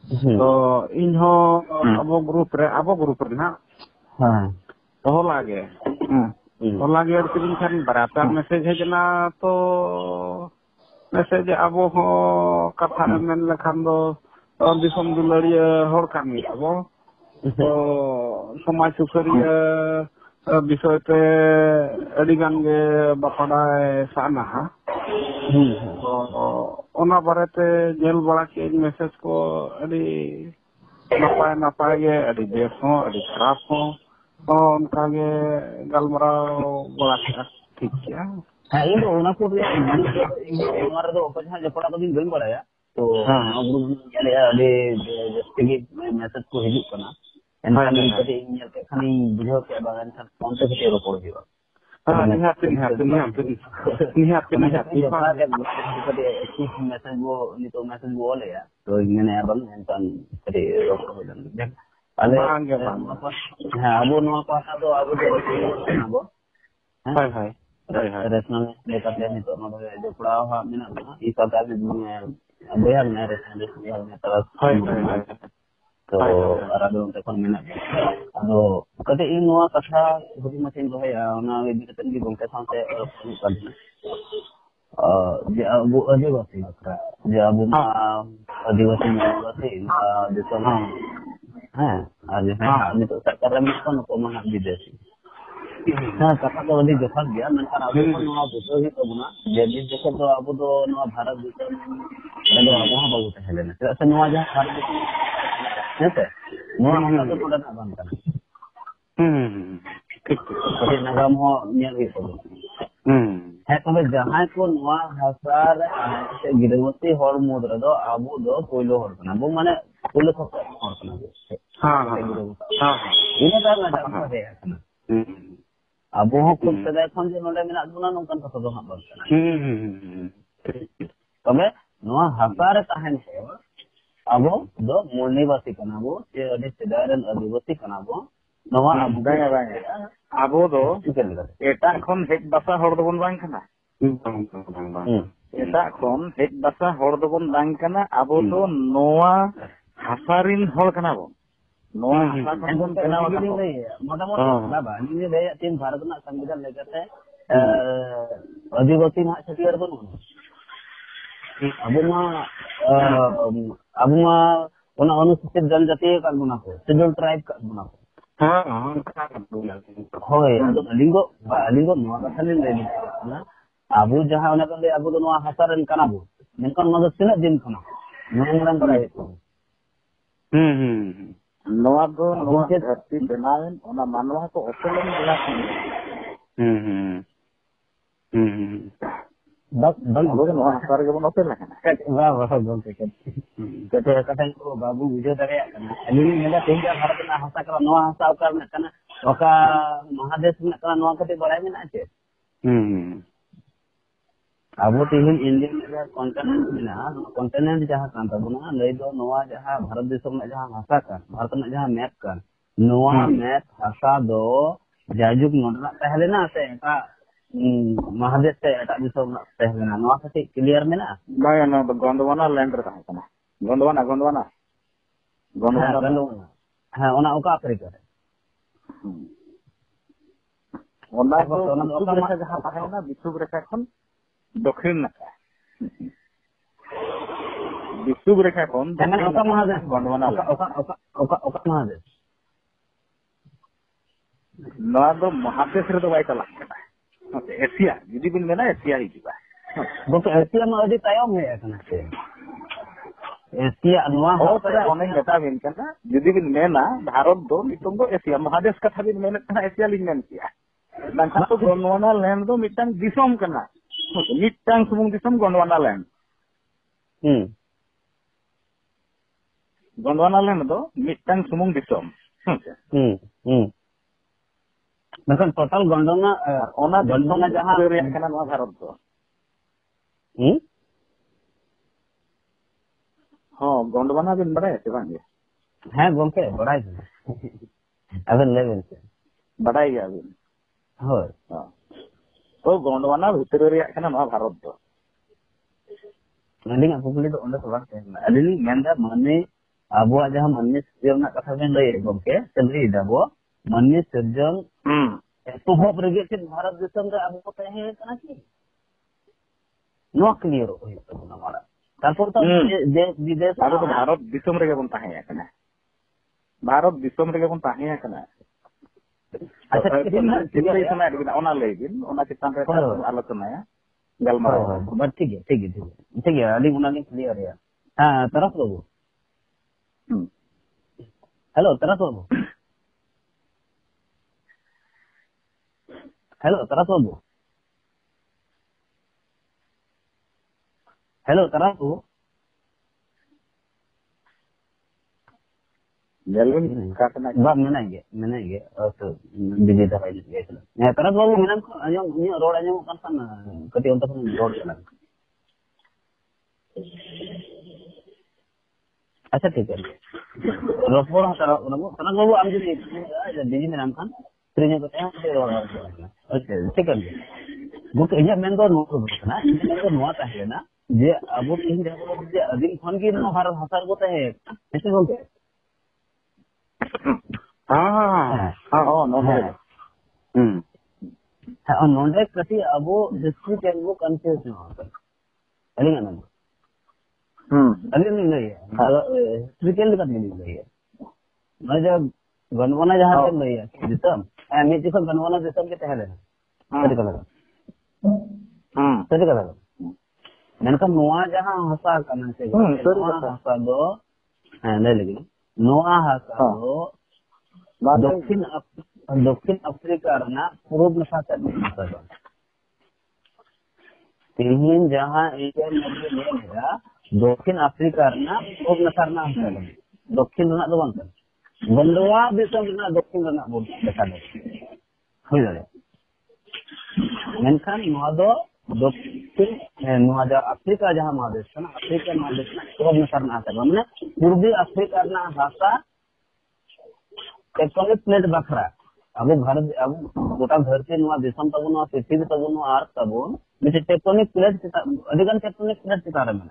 तो इन्हों अबो ग्रुप रे ना तो होला गे अर्थिन खान बराता मैसेज हेजना तो मैसेज अबो हो कथा मेन लखान दो दिसम दुलारिया हर कान अबो तो समाज सुसारिया विषय पे अडिगान गे बापड़ाय साना हा ओना बारेते जेल बड़ा के मैसेज को अड़ी नपाय गे अड़ी बेस हो अड़ी खराब हो उनका गे गलमराव बड़ा ठीक क्या हाँ इन दो ओना को हमारा तो पछा जपड़ा तो दिन बड़ाया तो ग्रुप ये अड़ी जस्ते के मैसेज को हिजू कना एनका में कटे इन के खानी बुझो के बागान था फोन से के रोपड़ दिवा मैसेज वो ले या तो मैंने अब एनकान कटे रोपड़ हो जान अले हां अब नो पासा तो अब अब हाय रेशनल लेकर नहीं तो नो जो पड़ा हा मिना ई सरकार में बेहर में रेशनल में तरह तो अरादो तखन मेना अदो कते इन नोआ कथा हुदी मथिन दोया ओना इदि कतन की गंके साथे जे अबु आदिवासी जे अबु आदिवासी दिसम हां आज है तो सरकार में को मना विदेशी हां कथा तो अभी जफर गया मनका अबु नोआ बुतो ही तबना जे दिन जको तो अबु तो नोआ भारत दिसम तो अबु हा बाबू तहले ना से नोआ जा भारत हेते नोआ हम तो पड़ा ना बान करना ठीक कटे नागाम हो नेल ही तो है तबे जहां को नोआ हसार से गिरवती हर मुद्र दो अबु दो कोइलो हर कना बो माने कोइलो तो हर कना हां इने तार ना था दे कना अबु हो खुद से देखन जे नोले मेना दुना नोकन कथा दो हां बन तबे नोआ हसार ताहन है अबो दो मूलनिवासी कना बो जे अदि सेदारन आदिवासी कना बो नवा अबो बांगा अबो दो एटा खन हेक बसा हर दोबन बांग कना एटा खन हेक बसा हर दोबन बांग कना अबो तो नवा हसारिन हर कना बो नवा हसा खन कना मोटा बाबा नि ले तीन भारत ना संविधान लेकर आदिवासी ना छटियार बन अब अनुसूचित जनजाति का गुना को शेड्यूल ट्राइब का गुना को होय लिंगो नोआ कथा ले ना अब जहां ओना को अब तो नोआ हसारन कना बो मेनकन मदद तिना दिन खना नोंगरन कराय नोआ दो नोआ धरती बनावन ओना मानवा को ओसलन बला बस लोग नोआ हसार के बन ओसल ना वाह वाह गोंते कते कथा को बाबू बुझे दरे अली मेला तेजा भारत ना हसा कर नोआ हसा कर ना कना ओका महादेश में कना नोआ कते बड़ाई में ना छे अब तीन इंडियन में कॉन्टिनेंट जहां कान तबना लई दो नोआ जहां भारत देश में जहां हसा कर भारत में जहां मैप कर नोआ मैप हसा दो जाजुक नोडना पहले ना से का महादेश से एटा दिसम पहले ना नोआ कते क्लियर में ना बाय ना गोंदवाना लैंड रे कना गोंदवाना हां ओना ओका अफ्रीका रे ओना तो ओका रेखा जहां पाहे ना विश्व रेखा खन दक्षिण नाका विश्व रेखा खन ओका महादेश गोंदवाना ओका महादेश नोआ दो महादेश रे तो बाय चला एशिया जुदी बिन मेना एशिया ही जीवा बस एशिया में अभी तायम है कना से एशिया नोआ हो पर ओने गता बिन कना जुदी बिन मेना भारत दो नितम दो एशिया महादेश कथा बिन मेना कना एशिया लिन मेन किया नंखा तो गोंडवाना लैंड दो मिटांग दिसम कना मिटांग सुमुंग दिसम गोंडवाना लैंड गोंडवाना लैंड दो मिटांग सुमुंग दिसम मतलब टोटल गोंडवाना ओना गोंडवाना जहां रे कना नोआ भारत दो हां गोंडवाना बिन बड़ा है बांगे हां गोंके बड़ा है अबे लेवल से बड़ा है अबे हो हां तो गोंडवाना भीतर रे कना नोआ भारत दो अलिंग पुपली तो ओंडे तो बात है अलिंग मेंदा माने abuah jaham manis sirjong nak kata ben lay gomke selai dabo manis sirjong to ho pergi ke Bharat disam re abu ko tahe kana ki no clear hoy to na mara tarpor to desh bidesh aro to Bharat disam rege bon tahe kana Bharat disam rege bon tahe kana acha tilai sama adibin ona leibin ona chitan re alochona ya galmar but ठीक है ali unani clear ya ha taraf babu hello तरस बाबू hello तरस बाबू hello तरस बाबू जल्दी काटना बात menaige तो busy था भाई ये चलो मैं तरस बाबू मेनन को अजो रोड अजो kan कति untuk रोड jalan अच्छा ठीक है रोपड़ तरस बाबू आम जो बिजी मेनाम kan फ्रीnya ko teh road oke ठीक है बुक इnya मेन दो नो को ना मेन दो नो ताहे ना जे अब इन देखो जे अदिन खन की नो भारत हसार को ताहे ऐसे बोलते हाँ नोंडे हाँ नोंडे कति अब हिस्ट्री के वो कंफ्यूज ना होता अलिंग ना अलिंग नहीं है हिस्ट्री के लिए नहीं है मैं जब गणवना जहाँ पे नहीं है जिसम मैं जिसम गणवना जिसम के तहत है सही कहा मेनका नोआ जहाँ हसा करना चाहिए नोआ हसा दो ले लेकिन नोआ हसा दो दक्षिण अफ्रीका रना पूर्व नशा करना तीन जहाँ एशिया में लेगा दक्षिण अफ्रीका रना पूर्व नशा करना दक्षिण रना दो बंद बंदवा दिसम रना दक्षिण रना बोल देखा दे हो जाए मेनखान नोआ दो दक्षिण नोआ जा अफ्रीका जहाँ महादेश है ना अफ्रीका महादेश ना पूर्व नशा करना माने पूर्वी अफ्रीका रना भाषा टेक्टोनिक प्लेट बखरा अब भारत अब गोटा धरती नोआ दिसम तबुन पृथ्वी तबुन अर्थ तबुन मिटे टेक्टोनिक प्लेट अधिकांश टेक्टोनिक प्लेट चितारे में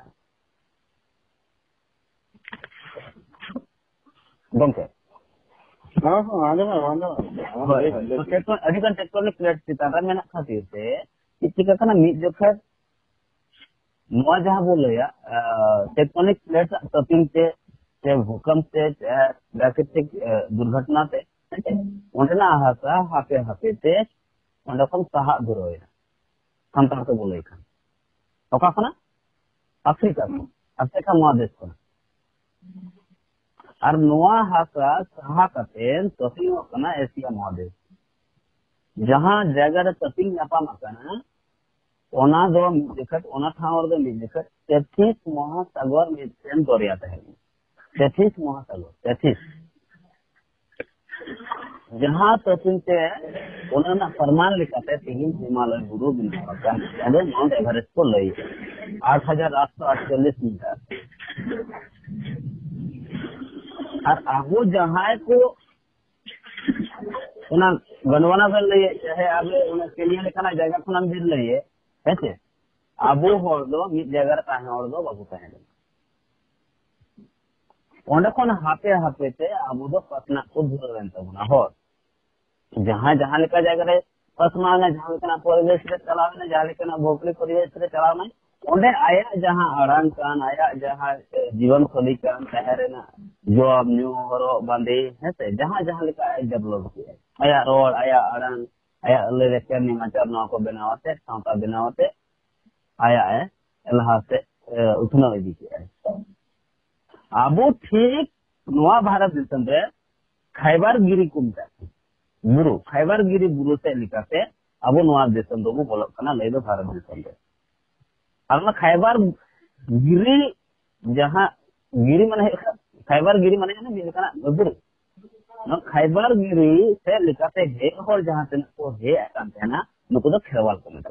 गमके हाँ अधिकांश टेक्टोनिक प्लेट चितारे में खातिर से चिका कना मिड जोखा नोआ जहाँ बोले या टेक्टोनिक प्लेट तपिंग से भूकंप से प्राकृतिक दुर्घटना से उन्हें हासा हापे हापे से उन्हें कम सहा धुरो है हम तरह से बोले खान तो क्या खाना अफ्रीका महादेश को और नोआ हासा सहा कतेन तपिंग कना एशिया महादेश जहाँ जगह तपिंग नापा मकाना ओना दो मिजखट ओना ठावर दो मिजखट 33 महासागर में सेन दरिया है 33 महासागर 33 जहाँ तपिंग से ओना फरमान लिखाते तीन हिमालय गुरु बिंदुवान अदो माउंट एवरेस्ट को लई 8848 मीटर और आगो जहाँ को ओना गणवना कर लिए चाहे आगे ओना केनिया लेकाना जगह खुनाम दिल लिए ऐसे आबो हर दो मिड जगह ताहे हर दो बाबू ताहे ओंडे कोन हापे हापे ते आबो दो पटना को धुरन तबना हो जहां लेका जगह रे पसमा ने जहां लेका परिवेश रे चलावे ने जहां लेका भौगोलिक परिवेश रे चलावे ओंडे आया जहां अड़ान कान आया जहां जीवन शैली कान तहरे ना जॉब न्यू हरो बांधे है से जहां लेका डेवलप किया आया रोड आया अड़ान आया ले लेकर निमाचार नौ को बनावते साउता बनावते आया है अल्लाह से उतना इदी किया है आबो ठीक नोआ भारत दिसम रे खैबर गिरी कुमता बुरु खैबर गिरी बुरु से लिखाते आबो नोआ दिसम दो बोलो कना ले दो भारत दिसम रे और खैबर गिरी जहां गिरी माने खैबर गिरी माने ना बिल कना बुरु न खैबर गिरी से लिखाते हे और जहां तक को हे कांते ना नुको दो खेरवाल को मेटा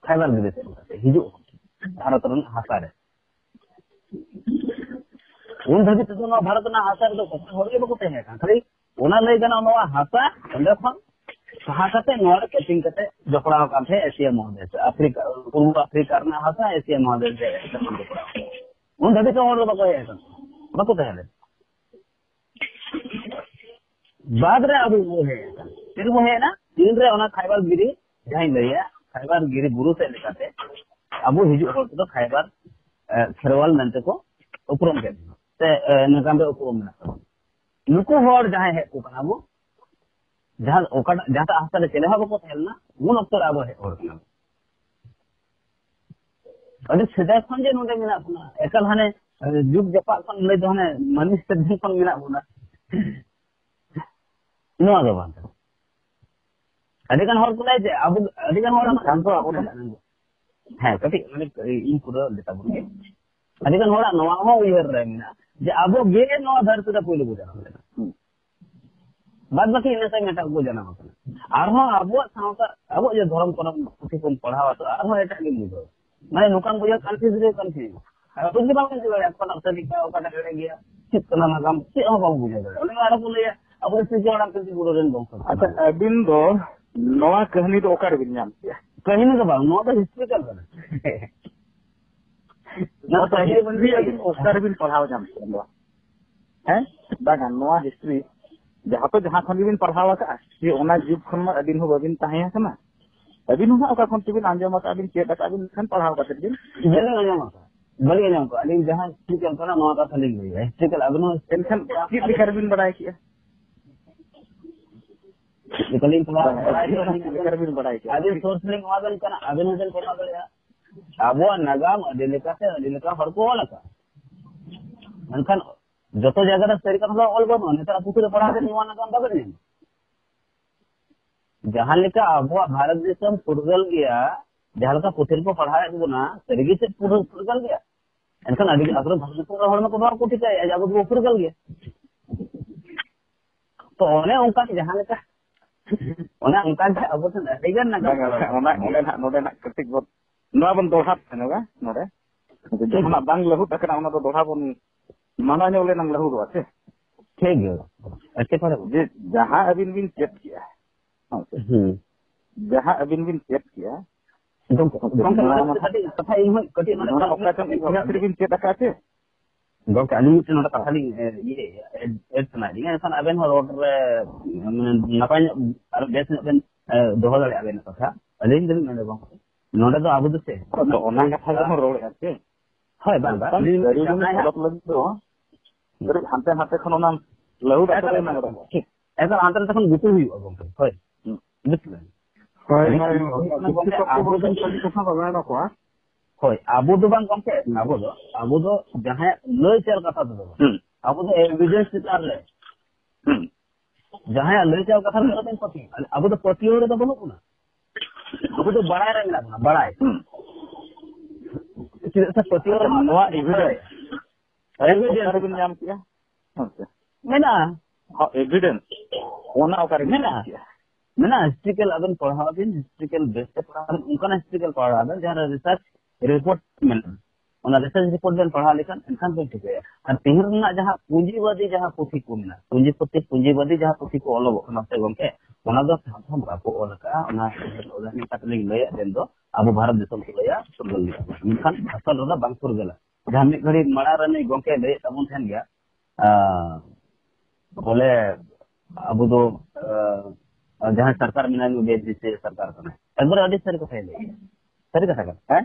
खैबर गिरी से हिजु भारत रन हासा रे उन धरती तो ना भारत ना हासा रे तो होगे बको ते है खाली ओना लई गना नवा हासा अंदर खन कहा कते नोर कैपिंग कते जपड़ा काथे एशिया महादेश अफ्रीका पूर्व अफ्रीका ना हासा एशिया महादेश उन धाबी तो और बाको है बाको तहले बाद रे अब वो है फिर वो है ना तीन रे ओना खाइबार गिरी जहां लइया खाइबार गिरी बुरु से लेकाते अब हिजु हर तो खाइबार खेरवाल नंते को उपरम के ते नगाम रे उपरम ना नुको हर जहां है को काबो जहां ओका जहां आस्ता ले चले बाको तहलना उन अक्तर अब है और ना अरे सेदाय खन जे नोंदे मेना बना एकल हाने जुग जपा खन ले दो हाने मनीष से दिन खन मेना बना नो आगे बात अधिकान हर को लाइते अब अधिकान हर सांतो आको है कति माने इन पुरो लेता बुके अधिकान हर नवा हो उयर रे मेना जे अब गे नो धरती दा पहिले बुझा बाद बाकी इन से मेटा को जाना होता आरो अब सावता अब जे धर्म परम पुथि को पढ़ावा तो आरो एटा के बुझो माने नुकान बुझा कन्फ्यूज रे कन्फ्यूज बुझे बाकी जे अपन असली का ओका रे गया चितना नाम से हो बाबू बुझा रे ओने आरो को ले अब से जोड़ा के गुरु रेन बंक अच्छा अबिन दो नवा कहानी तो ओकार बिन नाम किया कहानी का बात नो तो हिस्ट्री कर बना ना तो ये बंदी अबिन ओकार बिन पढ़ाव जाम है बागान नवा हिस्ट्री जहां तो जहां खन बिन पढ़ावा का ये ओना जुग खन अबिन हो बबिन ताहे कना अबिन हो ओका खन तिबिन आंजम का अबिन चेत का अबिन खन पढ़ाव का दिन जेल आंजम का बड़ी आंजम का अलिन जहां हिस्ट्री कर नवा का खाली गई है हिस्ट्री का अबिन टेंशन की लिखर बिन बढ़ाई किया निकलिन लिखर बिन बढ़ाई किया अबिन सोर्स लिंक वागन कना अबिन हजन पढ़ा गया अब नगाम अदिलेका से अदिलेका हर को वाला का मनखान जतो जगह रे सरी कथा ऑल बनो नेता पुतरे पढ़ा के निवा नगाम बगल ने जहां लेका अब भारत देशम फुटबॉल गया जहां का पुतरे को पढ़ाया गुना सरीगी से फुटबॉल गया एनखान अदि अगर भारत को हर में को बार कोठी का अब वो फुटबॉल गया तो ओने उनका जहां लेका ओना उनका अब तो अदिगन नगाम ओना नोडे ना कटिक बत नवा बन दोहा तनगा नोडे जहां बांग लहु तकना ओना तो दोहा बन माना ने ओले नंग लहु दो আছে ठीक है अच्छे पर जे जहां अबिन बिन चेक किया जहां अबिन बिन चेक किया कथा इन कटी नोना ओका इतिहास रे बिन चेक आकाते गंक आलू मिट नोटा कथा ये एड तना दिया एखान अबेन हो रोड रे माने नपाय आर बेस बेन दोहो दाले अबेन कथा अलिन दिन ने गंक नोडा तो आबु दसे तो ओना कथा जो रोड आते हाय बान बा हांते हांते खन ओना लहु दाते ना ठीक ऐसा आंतर तखन गुतु हुई गंक हाय बुझले आबो दिन कथा बाबा ना को होय आबो दो बांग गंके आबो दो जहां लय चल कथा दो आबो दो एविडेंस चितार ले जहां लय चल कथा दो तन पति आबो दो पति और दो बनो ना आबो दो बड़ाय रे ना बड़ाय चिता पति और नवा एविडेंस बिन नाम किया मेना हां एविडेंस ओना ओकर मेना मेना हिस्ट्रिकल अगन पढ़ा दिन हिस्ट्रिकल बेस पे पढ़ा उनका हिस्ट्रिकल पढ़ा था जहां रिसर्च रिपोर्ट मेना ओना रिसर्च रिपोर्ट देन पढ़ा लेकिन इनखान तो ठीक है और तिहर ना जहां पूंजीवादी जहां पुथी को मेना पूंजीवादी जहां पुथी को अलग ओना से गंके ओना दो हम बापो ओलका ओना ओना कतलिंग लय देन दो अब भारत देशम को लया सुरगल इनखान असल रोना बांगपुर गला जहां में घड़ी मड़ा रने गंके लय तबन थन गया बोले अब दो जहां सरकार मिना में बेच दिसे सरकार करना एक बार ऑडिट सर को फैले सर का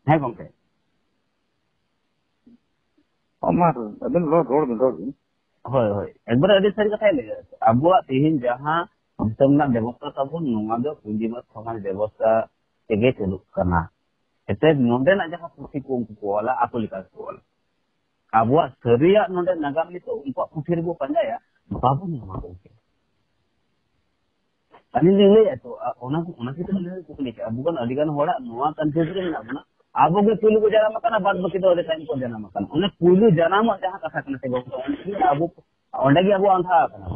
है गंके अमर अबन रोड होय होय एक बार ऑडिट सर का फैले अब तिहिन जहां हमना व्यवस्था तब नोमा दो पूंजीगत समाज व्यवस्था तेगे चलु करना एते नोंडे ना जहां पुथी को उनको वाला आपुलिका को वाला अब सरिया नोंडे नगाम नि तो उनको पुथी रे पंजाया बाबू नमा को अनि ले तो ओना की तो ले कुकली अब गन अधिगन होड़ा नोआ कंफ्यूज रे ना ना अब के पुलु को जाना मकना बाद बकी तो टाइम को जाना मकना उन्हें पुलु जाना म जहां कथा कने से गो अब ओंडे की अब आंधा करना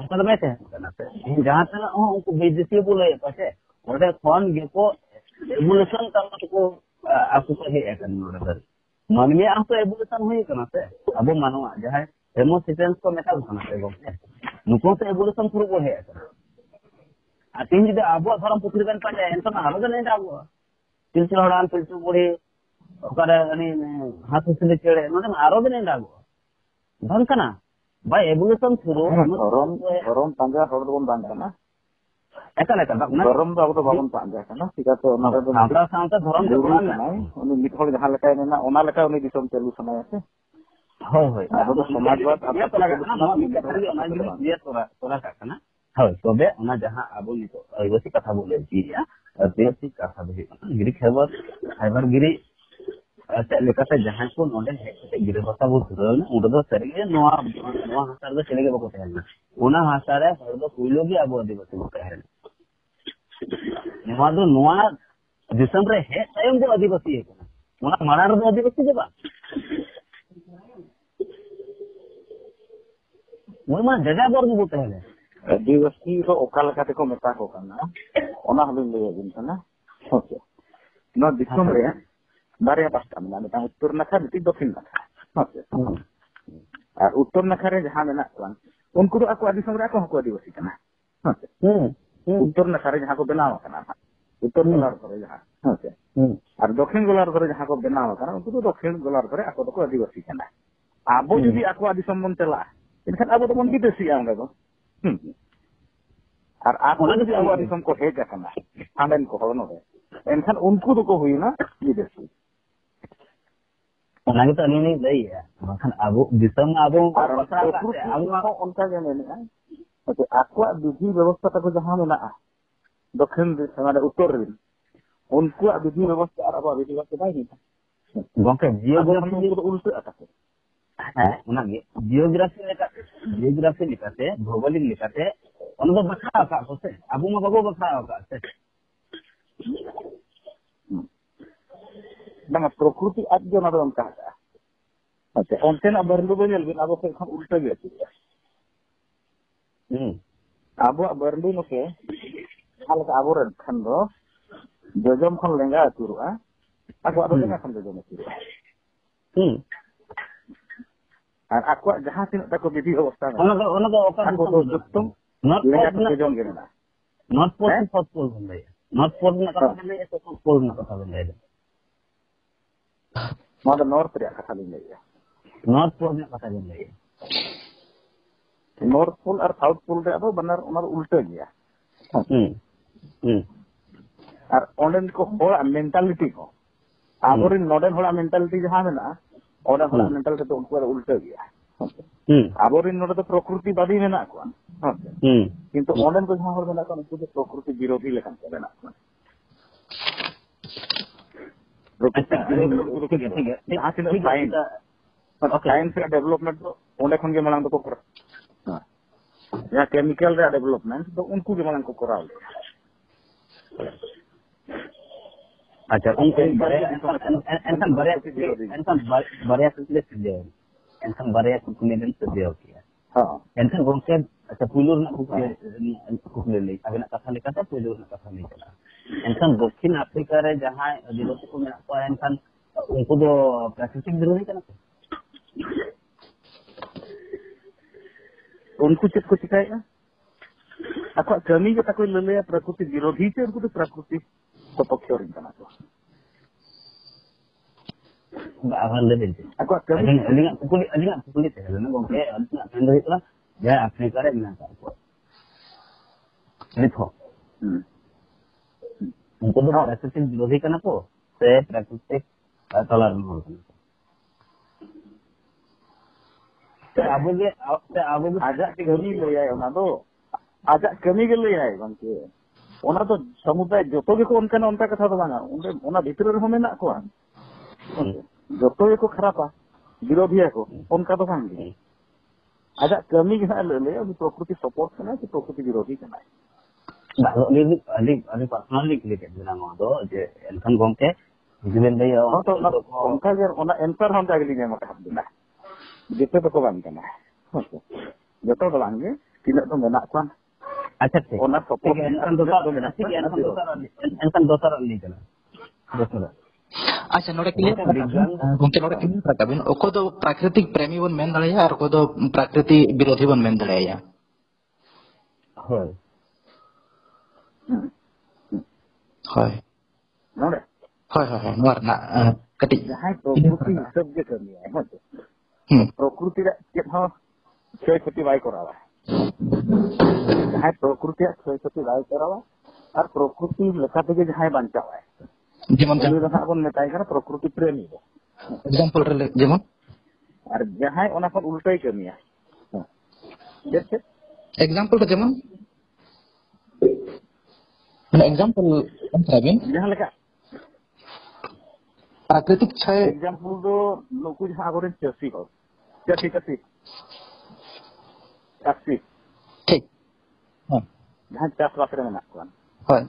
मतलब ऐसे करना से जहां तक उनको बेइज्जती बोले पछे ओडे फोन गे को एवोल्यूशन करना को आपको कहे एकन नोडर मन में आपको एवोल्यूशन हुई करना से अब मानो जहां हेमोसिटेंस को मेटा करना से गो नुको तो एवोल्यूशन थ्रू को है आ तीन जुदे आबो धर्म पुत्री बन पाए एनसन आरो ने आबो तिलचुल हड़ान तिलचुल बुढ़ी ओकरे अनि हाथ से चेड़े नोने आरो ने आबो बन कना भाई एवोल्यूशन थ्रू धर्म पांजा हर दोन बांग कना एका धर्म ᱫᱚ ᱟᱵᱚ ᱫᱚ ᱵᱟᱵᱚᱱ ᱯᱟᱸᱡᱟ ᱠᱟᱱᱟ ᱪᱤᱠᱟᱹᱛᱮ ᱚᱱᱟ ᱨᱮᱫᱚ ᱥᱟᱶᱛᱟ ᱥᱟᱶᱛᱟ ᱫᱷᱚᱨᱚᱢ ᱫᱚ ᱩᱱᱤ ᱢᱤᱫ ᱦᱚᱲ ᱡᱟᱦᱟᱸ ᱞᱮᱠᱟᱭ ᱢᱮᱱᱟ ᱚᱱᱟ ᱞᱮᱠᱟ ᱩᱱᱤ ᱫᱤᱥᱚᱢ ᱪᱟᱹᱞᱩ ᱥᱟᱱᱟᱭᱟ ᱥᱮ ᱦᱳᱭ ᱦᱳᱭ ᱟᱵᱚ ᱫᱚ ᱥᱚᱢᱟᱡᱽᱵᱟᱫ ᱛᱚᱨᱟ ᱠᱟᱜ ᱠᱟᱱᱟ ᱦᱳᱭ ᱛᱚᱵᱮ ᱚᱱᱟ ᱡᱟᱦᱟᱸ ᱟᱵᱚ ᱱᱤᱛᱚᱜ ᱟᱹᱫᱤᱵᱟᱹᱥᱤ ᱠᱟᱛᱷᱟ ᱵᱚᱱ ᱞᱟᱹᱭ ᱪᱮᱫᱼᱟ ᱟᱹᱫᱤᱵᱟᱹᱥᱤ ᱠᱟᱛᱷᱟ ᱫᱚ ᱦᱩᱭᱩᱜ ᱠᱟᱱᱟ ᱜᱤᱨᱤ ᱠᱷᱟᱭᱵᱟᱨ ᱜᱤᱨᱤ ᱪᱮᱫ ᱞᱮᱠᱟᱛᱮ ᱡᱟᱦᱟᱸᱭ ᱠᱚ ᱱᱚᱰᱮ ᱦᱮᱡ ᱠᱟᱛᱮ ᱜᱤᱨᱟᱹ ᱵᱟᱥᱟ ᱵᱚ ᱫᱷᱩᱨᱟᱹᱣᱱᱟ ᱚᱸᱰᱮ ᱫᱚ ᱥᱟᱹᱨᱤᱜᱮ ᱱᱚᱣᱟ ᱦᱟᱥᱟ ᱨᱮᱫᱚ ᱪᱮᱞᱮ ᱜᱮ ᱵᱟᱠᱚ ᱛᱟᱦᱮᱸ ᱚᱱᱟ ᱦᱟᱥᱟ ᱨᱮ ᱦᱚᱲ ᱫᱚ ᱯᱳᱭᱞᱳ ᱜᱮ ᱟᱵᱚ ᱟᱹᱫᱤᱵᱟᱹᱥᱤ ᱵᱚ ᱛᱟᱦᱮᱸ नवा दिसम रे है तायम जो आदिवासी है ओना मारार दो आदिवासी जे बा मोय मा जगह बर गो तहले आदिवासी रो ओका लका ते को मेता को कना ओना हलिन ले दिन कना ओके नो दिसम रे बारे पास्ता मेना ता उत्तर नाखा बिति दक्षिण नाखा ओके और उत्तर नाखा रे जहां मेना कोन उनको तो ako दिसम रे ako आदिवासी कना ओके उत्तर नाखा रे जहां को बनाव कना उत्तर गोलार्ध करे जहां ओके और दक्षिण गोलार्ध करे जहां को बनाव कना उनको तो दक्षिण गोलार्ध करे ako तो आदिवासी कना आबो जदी ako दिसम मन चला इनखान आबो तो मन विदेशी आंगे तो और ako जदी ako दिसम को हेज कना हांडेन को हलो नोरे इनखान उनको तो को हुईना विदेशी ओना के तो नहीं लई है बखन आबो दिसम आबो आबो उनका जे मेना ओके ako विधि व्यवस्था तक जहां मेना दक्षिण माने उत्तर रे उनको विधि व्यवस्था और अब विधि व्यवस्था नहीं गोके जियोग्राफी को उल्टा आकाते है ओना गे जियोग्राफी लेकाते भौगोलिक लेकाते ओना तो बखा का से अब मा बगो बखा का से बंगा प्रकृति आज जो ना उनका अच्छा उनसे ना बरलू बनेल बिन अब से उल्टा गया अब बरलू नके हाल का आबो रन खान दो जजम खन लेंगा तुरुआ ako ado lenga खन जजम तुरुआ और ako जहां तीन तक विधि व्यवस्था में ओना दो ओका जुक्तम नॉट जजम के ना नॉट पोल साउथ पोल बन रही है नॉर्थ पोल में कथा बन रही है साउथ पोल में कथा बन रही है मतलब नॉर्थ रे कथा बन रही है नॉर्थ पोल में कथा बन रही है नॉर्थ पोल और साउथ पोल रे अब बनर ओना उल्टा गया और ओंडन को होड़ा मेंटालिटी को आबोरिन नोडन होड़ा मेंटालिटी जहां में ना ओडा होड़ा मेंटालिटी तो उनको उल्टा गया आबोरिन नोडे तो प्रकृतिवादी में ना को किंतु ओंडन को जहां होड़ा ना को उनको प्रकृति विरोधी लेखन करे ना प्रकृति विरोधी जहां से साइंस का डेवलपमेंट तो ओंडे खन के मलांग तो को या केमिकल रे डेवलपमेंट तो उनको के मलांग को कराओ अच्छा उनके एनसन बरे सदियो किया हां एनसन गोंके अच्छा पुलुर ना कुकले ले अबे कथा लेकाते पुलुर ना कथा नहीं चला एनसन दक्षिण अफ्रीका रे जहां आदिवासी को मेना को एनसन उनको दो प्राकृतिक विरोधी कना उनको चेक को चिकाएगा ako kami kita ko lele praकृति विरोधी से उनको तो प्रकृति को पक्ष और इनका तो बाहर ले देते ako kami अलिंगा पुली थे ना गोंके अलिंगा मेंदो इतना या अफ्रीका रे ना को लिखो उनको तो प्राकृतिक विरोधी करना को से प्राकृतिक तलार में होना आबो आजा कमी ले आए ना तो आजा कमी के ले आए गंके ओना तो समुदाय जोतो के को उनका कथा तो बांगा ओना भीतर रे हमें ना को जोतो के को खराबा विरोधी को उनका तो बांगे आजा कमी के ले अभी प्रकृति सपोर्ट करना कि प्रकृति विरोधी करना अली पर्सनली क्लियर कर देना दो जे एनकन गंके बिजनेस ले हो तो उनका जे ओना एंसर हम जागली ने मत हबना जेते तो को बांग करना जोतो तो बांगे तीन तो मेना को अच्छा ठीक ओना सपोर्ट एनकन दोसर नहीं चला दोसर अच्छा नोडे क्लियर गंके नोडे क्लियर रकाबिन ओको दो प्राकृतिक प्रेमी बन मेन दड़ाया और को दो प्रकृति विरोधी बन मेन दड़ाया ᱦᱳᱭ ᱦᱳᱭ ᱱᱚᱰᱮ ᱦᱳᱭ ᱦᱳᱭ ᱱᱚᱣᱟ ᱨᱮᱱᱟᱜ ᱠᱟᱹᱴᱤᱡ ᱡᱟᱦᱟᱸᱭ ᱯᱨᱚᱠᱨᱤᱛᱤ ᱦᱤᱥᱟᱹᱵ ᱜᱮ ᱠᱟᱹᱢᱤᱭᱟᱭ ᱦᱮᱸᱥᱮ ᱯᱨᱚᱠᱨᱤᱛᱤ ᱨᱮ ᱪᱮᱫ ᱦᱚᱸ ᱠᱷᱚᱭ ᱠᱷᱚᱛᱤ ᱵᱟᱭ ᱠᱚᱨᱟᱣᱟ ᱡᱟᱦᱟᱸᱭ ᱯᱨᱚᱠᱨᱤᱛᱤ ᱠᱷᱚᱭ ᱠᱷᱚᱛᱤ ᱵᱟᱭ ᱠᱚᱨᱟᱣᱟ ᱟᱨ ᱯᱨᱚᱠᱨᱤᱛᱤ ᱞᱮᱠᱟ ᱛᱮᱜᱮ ᱡᱟᱦᱟᱸᱭ ᱵᱟᱧᱪᱟᱣᱟᱭ যেমন উনি ᱫᱚ ᱦᱟᱸᱜ ᱵᱚᱱ ᱢᱮᱛᱟᱭ ᱠᱟᱱᱟ ᱯᱨᱚᱠᱨᱤᱛᱤ ᱯᱨᱮᱢী ᱫᱚ एग्जांपल रे যেমন আর যাহাই ওনা কোন উল্টাই কামিয়া চেক চেক एग्जांपल रे যেমন মানে एग्जांपल हम कराबेन jahan leka प्राकृतिक क्षय एग्जांपल दो नुकु jahan agoren chasi ho chasi chasi chasi ठीक हां jahan chas bas re menak kan হয়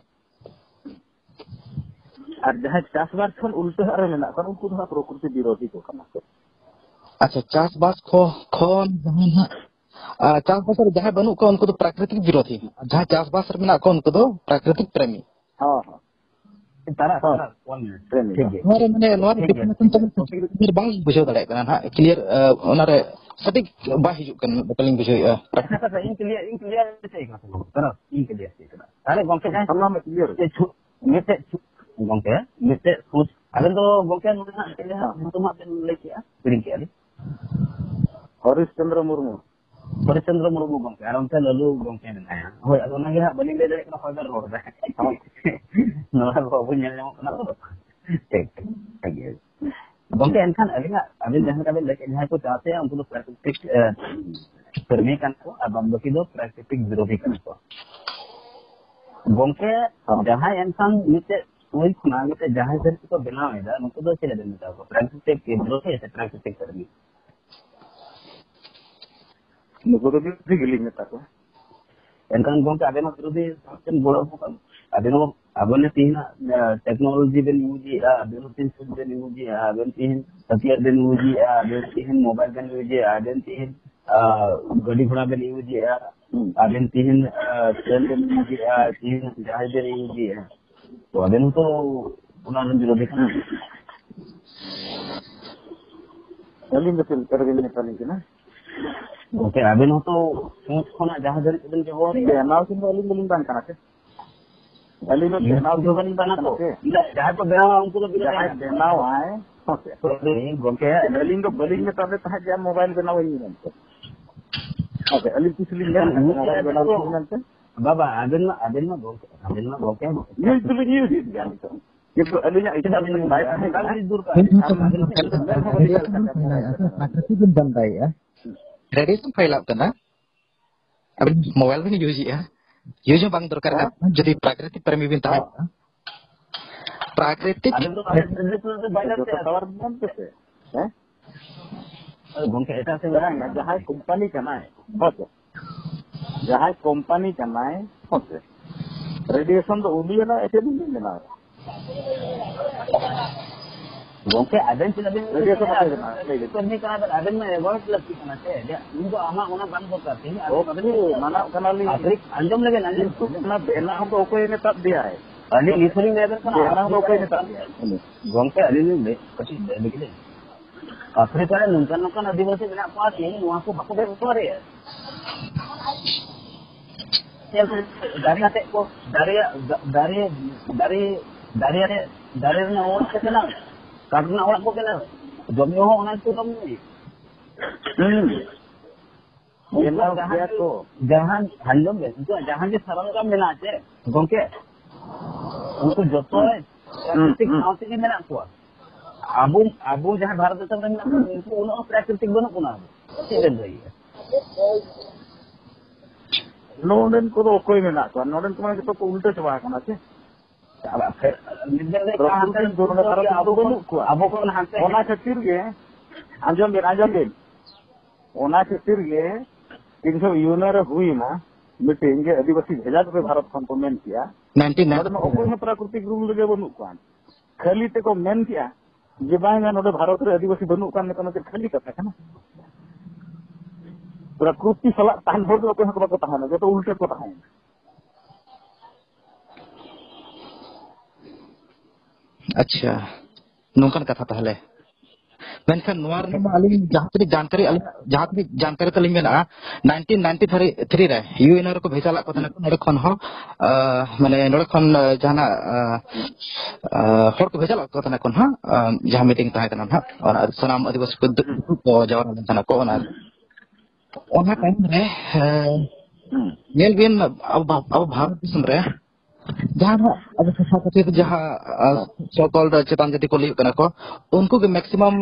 আর jahan chas bas khon ulta re menak kan unku do prokriti birodhi ko kana अच्छा चासबास खन जहां चासबास रे जहां बनु को उनको तो प्राकृतिक विरोधी जहां चासबास रे मेना को उनको तो प्राकृतिक प्रेमी हां हां तारा 1 मिनट प्रेमी ठीक है नोरे माने नोरे डिफिनेशन तो क्लियर बांग बुझाव दाड़े कना ना क्लियर ओनारे सटीक बा हिजु कन बतलिंग बुझाइया अच्छा इन क्लियर से का तारा इन क्लियर से तारा तारे गोंके जाय सामना में क्लियर मिते गोंके मिते खुद अबेन तो गोंके नुना तेले तुम आपन लेकिया पिरिंग के हरिश्चंद्र मुर्मू हरिश्चंद्र मुर्मू गोंके आराम से ललू गोंके मेनाया होय अदोना गे बलिंग ले दे होय दा रोड दा नोरा बाबू नेल नेमो कना तो ठीक ठीक है गोंके एनखान अबेन जहां का लेके जहां को चाहते हैं उनको प्राकृतिक कर्मी kan ko abang baki do प्राकृतिक विरोधी kan ko गोंके जहां इंसान मिते कोई खुना मिते जहां से को बनाव है दा उनको दो चले देने को प्राकृतिक विरोधी है प्राकृतिक कर्मी नुकु तो भी गिलिंग में ताको एनखान गोंके अबेन विरोधी सबसे बड़ा को अबेन अबने तीन टेक्नोलॉजी बेन यूजी अबेन तीन सुन बेन यूजी अबेन तीन हथियार बेन यूजी अबेन तीन मोबाइल बेन यूजी अबेन तीन गाड़ी घोड़ा बेन यूजी अबेन तीन ट्रेन बेन यूजी तीन जहाज बेन यूजी तो अबेन तो उन्होंने विरोधी करना अलिंग बेन करगे ने पानी के ना ओके अबेन तो सोच खोना जहाज बेन के हो बेनाव किन अलिंग बेन बान kana से अलिंग बेनाव जो बन बना तो जहां को बेनाव उनको तो बेनाव आए गोंके अलिंग बलिंग में तबे तहा जा मोबाइल बेनाव ही नहीं ओके अलिंग किसलिंग मोबाइल बेनाव नहीं बाबा अबेन गोंके न्यूज तो न्यूज यार किंतु अलिंग इतना दिन बाय काली दूर का प्राकृतिक बंदाई है रेडिएशन फैलाव कना अब मोबाइल में यूज है यूज बांग दरकार का जदि प्राकृतिक प्रेमी बिन ता प्राकृतिक हैं गोंके एटा से जहां कंपनी करना है बस जहां कंपनी करना है बस रेडिएशन तो उन्हीं ना ऐसे नहीं लेना गोंके अबेन से रेडिएशन करने का अबेन में वर्ड लगती करना है इनको आमा ओना बंद करते हैं ओके माना कनाली अंजम लगे ना ना बेना हम तो कोई ने तब दिया है अली लिसनिंग लेवल का बेना तो कोई ने तब दिया है गोंके अली ले कटी लेकिन अफ्रीका रे नंकन आदिवासी मेना को आती है वहां को बको बे तोरे दारियाते को दारिया ने और के ना काटना और को के ना जमियो हो ना तो कम नहीं बेना क्या को जहां हल्लो में तो जहां के सरल का मिला है गोंके उनको जो तो है प्राकृतिक साउथ के मेना को अबू जहां भारत देश में मेना उनको उन प्राकृतिक बनो कोना चेंज रही है नोडन को तो कोई में ना तो नोडन को माने तो उल्टे चबा करना छे अब फिर निजन रे का अंतर दोनों तरफ अबो को हांते ओना खातिर गे आंजम बेन ओना खातिर गे 300 यूनर हुई ना मीटिंग गे आदिवासी भेजा पे भारत खन को मेन किया 99 में ओको प्राकृतिक रूल लगे बनु कान खाली ते को मेन किया जे बांगा नोडे भारत रे आदिवासी बनु कान ने कोनो खाली कथा kana प्रकृति सला तान भर को को ताहना जो तो उल्टे को ताहना अच्छा नोंकन कथा ताहले मेनखान नोवार ने अली जहां जानकारी तलिंग मेना 1993 रे यूएनआर को भेजा ला को तना नोडे खन हो माने नोडे खन जाना हर को भेजा ला को तना कोन हा जहां मीटिंग ताहे तना हा और सनाम आदिवासी को जवान तना को ओना टाइम रे नेल बिन अब भारत दिसम रे जहां अब सभापति जहां सो कॉल्ड चेतन जाति को लियो कना को उनको के मैक्सिमम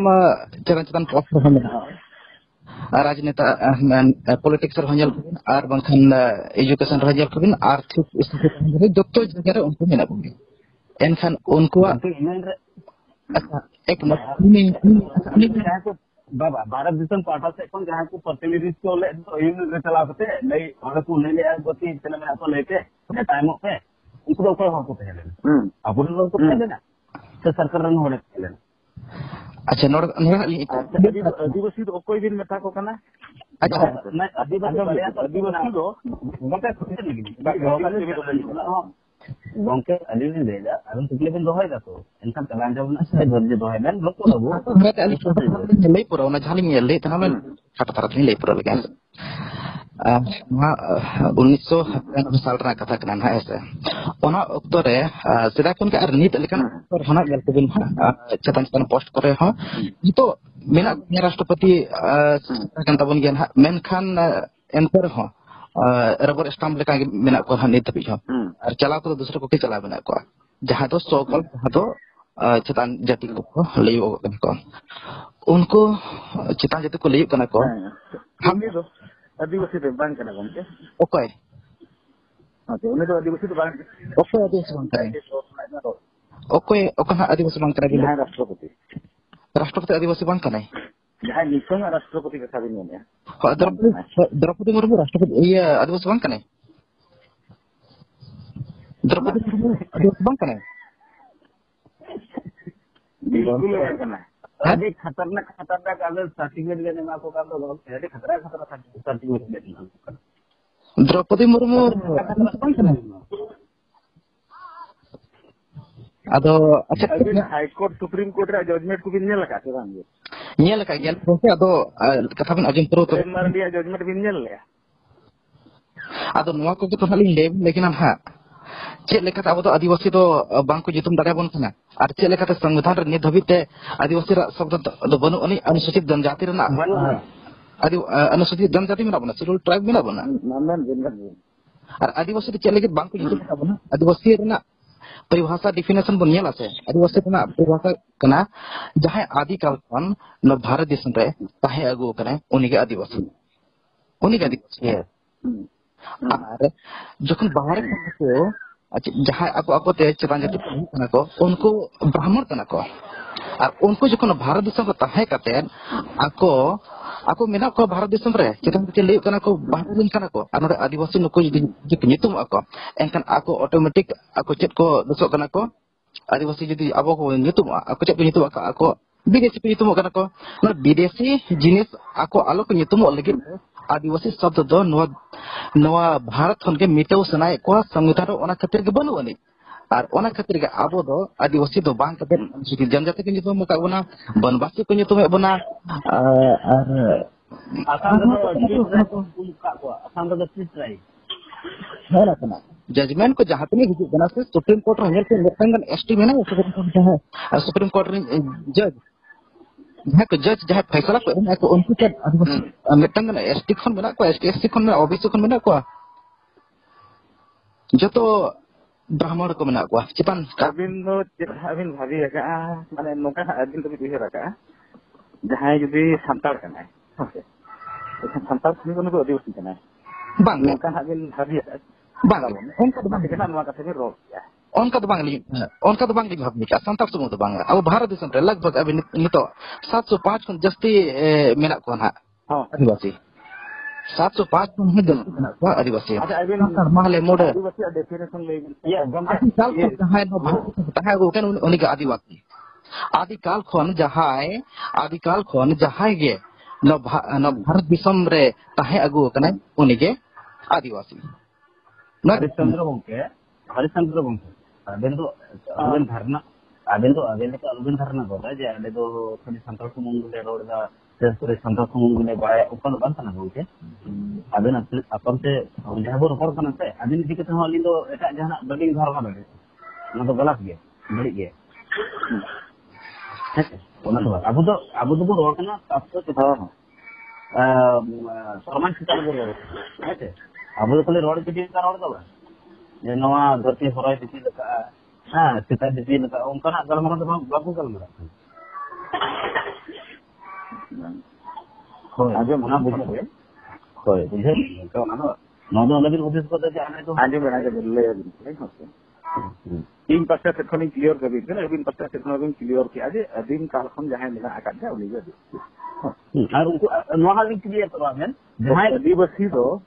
चेतन पोस्ट हो मेना राजनेता पॉलिटिक्स रंजल और बंखन एजुकेशन रंजल कबिन आर्थिक स्थिति रंजल जत्तो जगह रे उनको मेना बुगी एनखान उनको एक बाबा भारत दिसम पाटा से कोन जहां को प्रतिनिधित्व ले तो यूनियन रे चला करते नहीं और को ले ले गति चले में आपको लेते टाइम पे उनको तो कोई को पहले अब उन लोग को पहले ना तो सरकार रन होने पहले अच्छा नोड आदिवासी तो कोई दिन मेटा को कना अच्छा मैं आदिवासी दो गोटे खुद लगी गोंके अली ने देला अबन तुकले बिन दोहाय दातो इनका तलान जब ना से धर्ज दोहाय बेन लोग को मेटा अली ले पुरो ना झाली में ले तना में खाता तरत ले पुरो लगे 1999 साल रा कथा कना है ऐसे ओना अक्तो रे सेदा कोन के आर नीत लेकिन पर होना गल को बिन चेतन पोस्ट करे हो तो मेना राष्ट्रपति kan tabon gen menkan enter ho rubber stamp लेका मेना को नीत तभी हो और चला तो दूसरे को के चला बना को जहां तो सोकल जहां तो चेतन जाति को लेयो को उनको चेतन जाति को लेयो कना को हम तो आदिवासी तो बांग कना गमके ओके ओके उन्हें तो आदिवासी तो बांग ओके आदिवासी बांग करे ओके ओके आदिवासी बांग करे राष्ट्रपति आदिवासी बांग करे जहां निसंग राष्ट्रपति कथा बिन ने द्रौपदी मुर्मू राष्ट्रपति ये आदिवासी बांग करे द्रौपदी मुर्मू आदिवासी बांग करे बिल्कुल करना अभी खतरनाक अगर सर्टिफिकेट देने में आपको काम तो बहुत खतरा सर्टिफिकेट देना द्रौपदी मुर्मू अदो अच्छा हाई कोर्ट सुप्रीम कोर्ट रे जजमेंट को बिन ने लगा से बांगे ने लगा गेल से अदो कथा बिन अजम पुरो तो मारडिया जजमेंट बिन ने ले अदो नवा को तो खाली ले लेकिन हम हा चेक लेखा अब तो आदिवासी तो बांग को जितुम दाड़ा बन खाना और चेक लेखा संविधान रे नित धबिते आदिवासी शब्द दो बनु अनि अनुसूचित जनजाति रे ना अनुसूचित जनजाति में ना बना शेड्यूल ट्राइब में ना बना और आदिवासी चेक लेके बांग को जितुम ना बना आदिवासी रे ना परिभाषा डिफिनेशन बन नेला से आदिवासी रे ना परिभाषा कना जहां आदि काल खन न भारत देश रे ताहे अगु कने उनी के आदिवासी और जखन बाहर को जहां ako te चेतन जाति को उनको ब्राह्मण कना को और उनको जखन भारत देश को ताहे काते ako मेना को भारत देश रे चेतन जाति ले कना को बाहर दिन कना को और आदिवासी नको जदि नितुम ako एनकन ako ऑटोमेटिक ako चेत को दसो कना को आदिवासी जदि अबो को नितुम ako चेत नितुम ako विदेशी नितुम कना को विदेशी जिनिस ako आलो को नितुम लगी आदिवासी शब्द दो नवा भारत खन के मिटाव सनाय को संविधान ओना खातिर के बनु अनि और ओना खातिर के आबो दो आदिवासी दो बांग कते जनजाति के नितुम का बना बनवासी को नितुम बना और आसाम तो ट्राई है ना कना जजमेंट को जहां तक हिजु बना से सुप्रीम कोर्ट रे के लेफ्टिनेंट एसटी में ना सुप्रीम कोर्ट रे जज जहां फैसला को उनको क्या मिटंग एसटी खन बना को एसटी खन में ओबीसी खन बना को जो तो ब्राह्मण को बना को चिपन अबिन भाभी का माने नोका अबिन तो बिहे रका जहां जदी संताल कना ओके संताल खन को आदिवासी कना बांग नोका अबिन भाभी बांग उनको तो बांग कना नोका कथे में रोक या उनका तो बांग भावनी का संताप सुमो तो बांग अब भारत देश रे लगभग अब नितो 705 खन जस्ती मेना को ना आदिवासी 705 खन है जस्ती मेना को आदिवासी अच्छा अबिन माले मोड आदिवासी डेफिनेशन ले या गमती साल को जहां नो भारत तहा को कन उनी का आदिवासी आदिकाल खन जहां गे नो भारत दिसम रे तहा अगु कने उनी के आदिवासी हरिश्चंद्र गोंके अबेन धारणा Aben itu alubin karena kota aja ada tuh kali santal sumung gule roda terus santal sumung gule bayar upan sana gule aben apa sih udah baru orang kan sih aben dikit hal itu tak jangan berding घर का बड़े ना तो गलत गया बड़ी गया ना तो अब तो बोल रहा ना अब तो सामान kita बोल रहा है अब तो कल रोड के का रोड का ये नवा धरती होराय दिखी लगा हाँ kita di sini tak orang nak kalau makan tu bagus kalau mereka. Kau aja mana bujuk ya? Kau bujuk kau mana? Nado lagi kosis kota je ane tu. Aja benar boleh ni macam. Tim pasal teknik clear kami, kan? Tim pasal teknik clear ki aja. Tim kalau kan jangan dengan akad dia boleh jadi. Aru nuhal ni clear tu kan? Jangan di besi tu.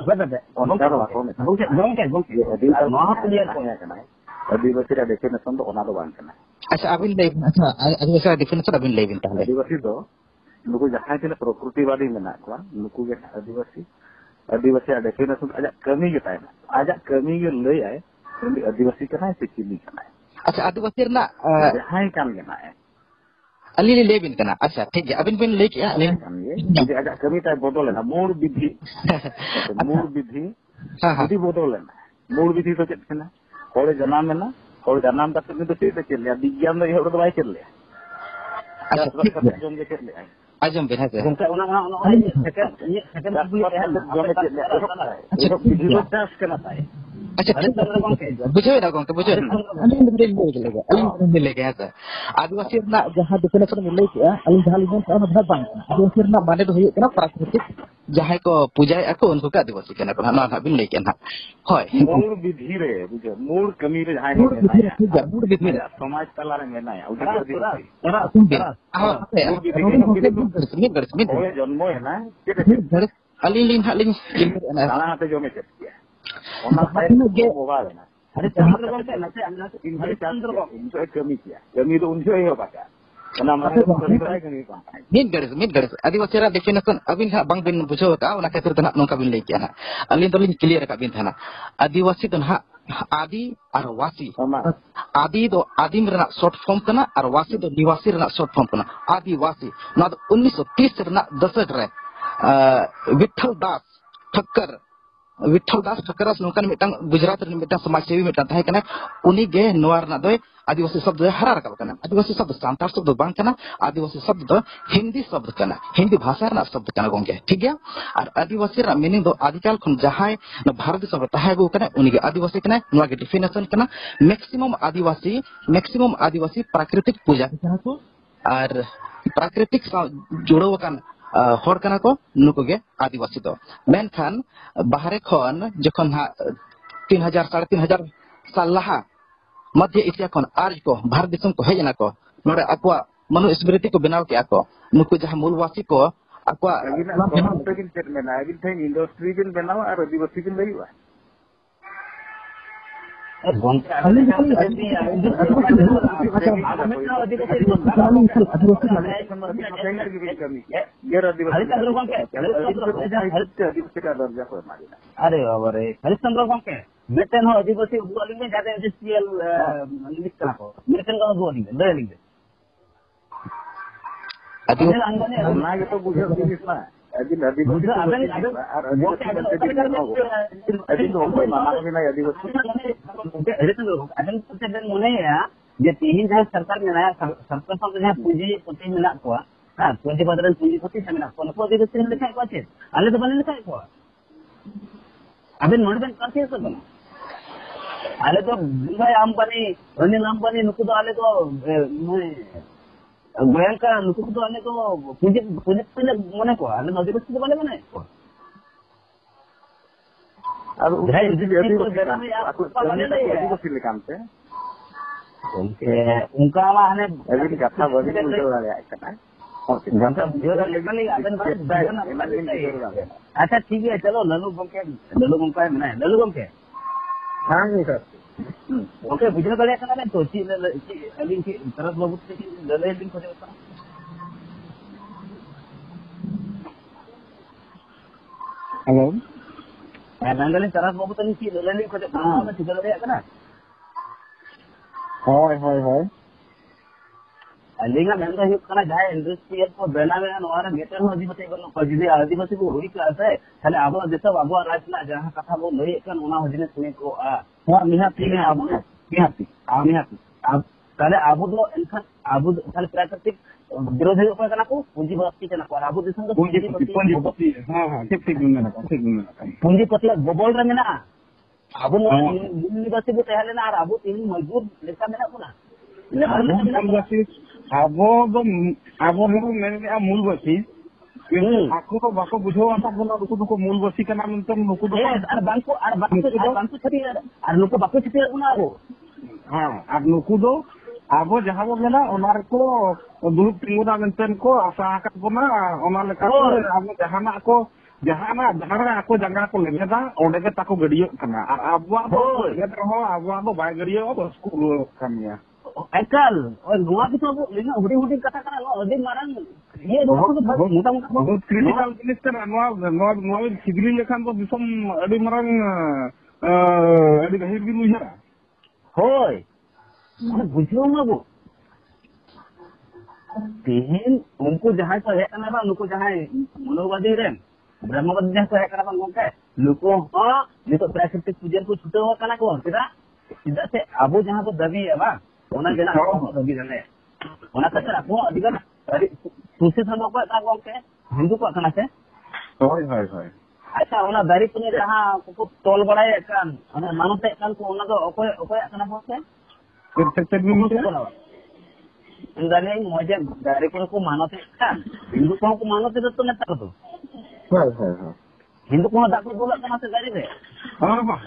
Betul. Gongke. Nuhal clear tu ya kan? Adivasi ada definition tu orang tu bang kena. Asa abin lay, adivasi ada definition abin lay bintang lay. Adivasi tu, nuku jahat ni property wadi mana kuan, nuku je adivasi ada definition ajak kami kita ni, ajak kami je lay ay, adivasi kena si cili kena. Asa adivasi na jahat kan kena. Ali lay bin kena. Asa ठीक है abin bin lay क्या? Jadi ajak kami tak bodol na, mur bidhi, bidhi bodol na, mur bidhi tu cakap kena. Kalau janam mana, kalau janam tak tu tu cek le, digiam tu orang tu baik cek le. Jom je cek le. Ajam benar je. Gongke orang second boleh jom cek le. Itu video tas kena saya. अच्छा बुझे ना कौन बुझे अलिंग मिले लगे ऐसा आदिवासी ना जहां डिफिनेशन मिले किया अलिंग जहां लिखन सारा भाग बांग आदिवासी ना माने तो हुई ना प्राकृतिक जहां को पूजा को उनको का आदिवासी कना को ना ना बिन लेके ना होय मूल विधि रे बुझे मूल कमी रे जहां मूल विधि रे समाज तला रे मेना है उधर तेरा सुन बेरा मिन जन्म है ना अलिंग अलिंग साला हाथे जो में चेक किया Ona paling ge mobile na. Ada chandra ko ke nase amna hari chandra ko unso kami kiya. Kami to unso he baka. Kana mane to kami ka. Min garis. Adivasi ra definition abin ha bang bin bujo ka ona khatir tana nongka bin leki ana. Alin to lin clear ka bin thana. Adivasi to ha adi ar wasi. Adi do adim rena short form kana ar wasi do niwasi rena short form kana. Adivasi. Na 1930 rena dasak re Vitthal Das Thakkar Vitthal दास ठक्करस नोकन मिटang गुजरात रे मिटang समाजसेवी मिटang ताहे कना उनी गे Noir ना दो आदिवासी शब्द हरा रखा कना आदिवासी शब्द सांतार शब्द बांग कना आदिवासी शब्द दो हिंदी शब्द कना हिंदी भाषा रे शब्द कना गोंगे ठीक है और आदिवासी रा मीनिंग दो आदिकाल खन जहाय न भारत शब्द ताहे गो कना उनी गे आदिवासी कना नोवा गे डिफिनेशन कना मैक्सिमम आदिवासी प्राकृतिक पूजा कना को और प्राकृतिक जुड़ो कना हर कना को नुको गे आदिवासी तो मेनखान बाहरे खन जखन 3000 3500 साल लहा मध्य एशिया खन आर्य को भारत देशम को हेजना को नोडे अक्वा मनु स्मृति को बनाव के आको नुको जहां मूलवासी को अक्वा बिन चेक में ना बिन थे इंडस्ट्री बिन बनाव और आदिवासी बिन लईवा अरे बाबा रे हरिश्चंद्र गंके मेटेन हो आदिवासी बुआलिंग में जाते इंडस्ट्रियल लिमिट करा को मेटेन का बुआलिंग ले लेंगे आदिवासी ना ये तो बुझे बिजनेस अभी आदिवासी अभी तो कोई माना भी नहीं आदिवासी मने है जे तीन जहां सरकार में नया सरकार सब जहां पूंजी पति मिला को हां पूंजी बदल पूंजी पति से मिला को आदिवासी ने लिखा को छे आले तो बने लिखा को अबे नोट बैंक करते सब आले तो भाई अंबानी अनिल अंबानी नुकु तो आले तो बैंक नुकु तो आले तो पूंजी मने को आले आदिवासी तो बने मने को अब आदिवासी लेकाम से उनका माने अभी कथा बड़ी उल्टा वाला है घंटा बुझो लेकिन अच्छा ठीक है चलो लल्लू गंके मने लल्लू गंके हां जी सर ओके बुझो गले कना तो ची अभी की तरफ बाबू से लल्लू दिन खोजे होता हेलो नंगली तरफ बाबू तनी ची लल्लू खोजे ना ठीक है कना हाय अलिंगा मेन दो हुक कना जहां इंडस्ट्रियल को बनावे नोरा गेटर हो आदिवासी को जुदी आदिवासी को हुई क्लास है थाले आबो देशो आबो राजना जहां कथा बो लई कन ओना हजिने सुनी को आ निहाती ने आबो निहाती अब ताले आबो दो एनखा आबो थाले प्राकृतिक विरोध है को कना को पूंजीपति कना को आबो देशो को पूंजीपति हां ठीक पूंजीपति गोबल रे मेना आबो यूनिवर्सिटी बो तहले ना आबो तीन मजदूर लेखा मेना को ना आबो मेरे मूलवासी aku ko bako bujho apa bola nuku ko मूलवासी kana menton nuku do ar banku chati ar nuku bako chati una abo ar nuku do abo jaha bo mena onar ko duluk tinguda menton ko asa akat bona onar leka abo jahana aku jangga ko lebeda onde ke tako gadiyo kana ar abo abo bai gadiyo abo school kania एकल और गुआ की तो लेकिन hoodie कथा करा लो अदि मारन ये मोटा बहुत क्रिटिकल मिनिस्टर नवा सिगरी लेखान तो दिसम अदि मारन अदि गहिर भी लुया होय माने बुझो माबो तेहन उनको जहां से है कना बा उनको जहां मनोवादी रे ब्रह्मवादी जहां से है कना बा गोंके लोको हां ये तो प्राकृतिक पूजन को छूटे हो कना को सीधा से आबो जहां को दबी है बा ओना जना दबी जने ओना कचरा को अधिकार अरे तुसे समो को ता गोंके हिंदू को कना से होय अच्छा ओना दारी पुने जहां को तोल बड़ाय कान ओना मानते कान को ओना तो ओकोय कना बोसे फिर मिनट इंदाने मजे दारी पुने को मानते कान हिंदू को मानते तो नेता को होय हिंदू को दाको बोला कना से दारी रे हां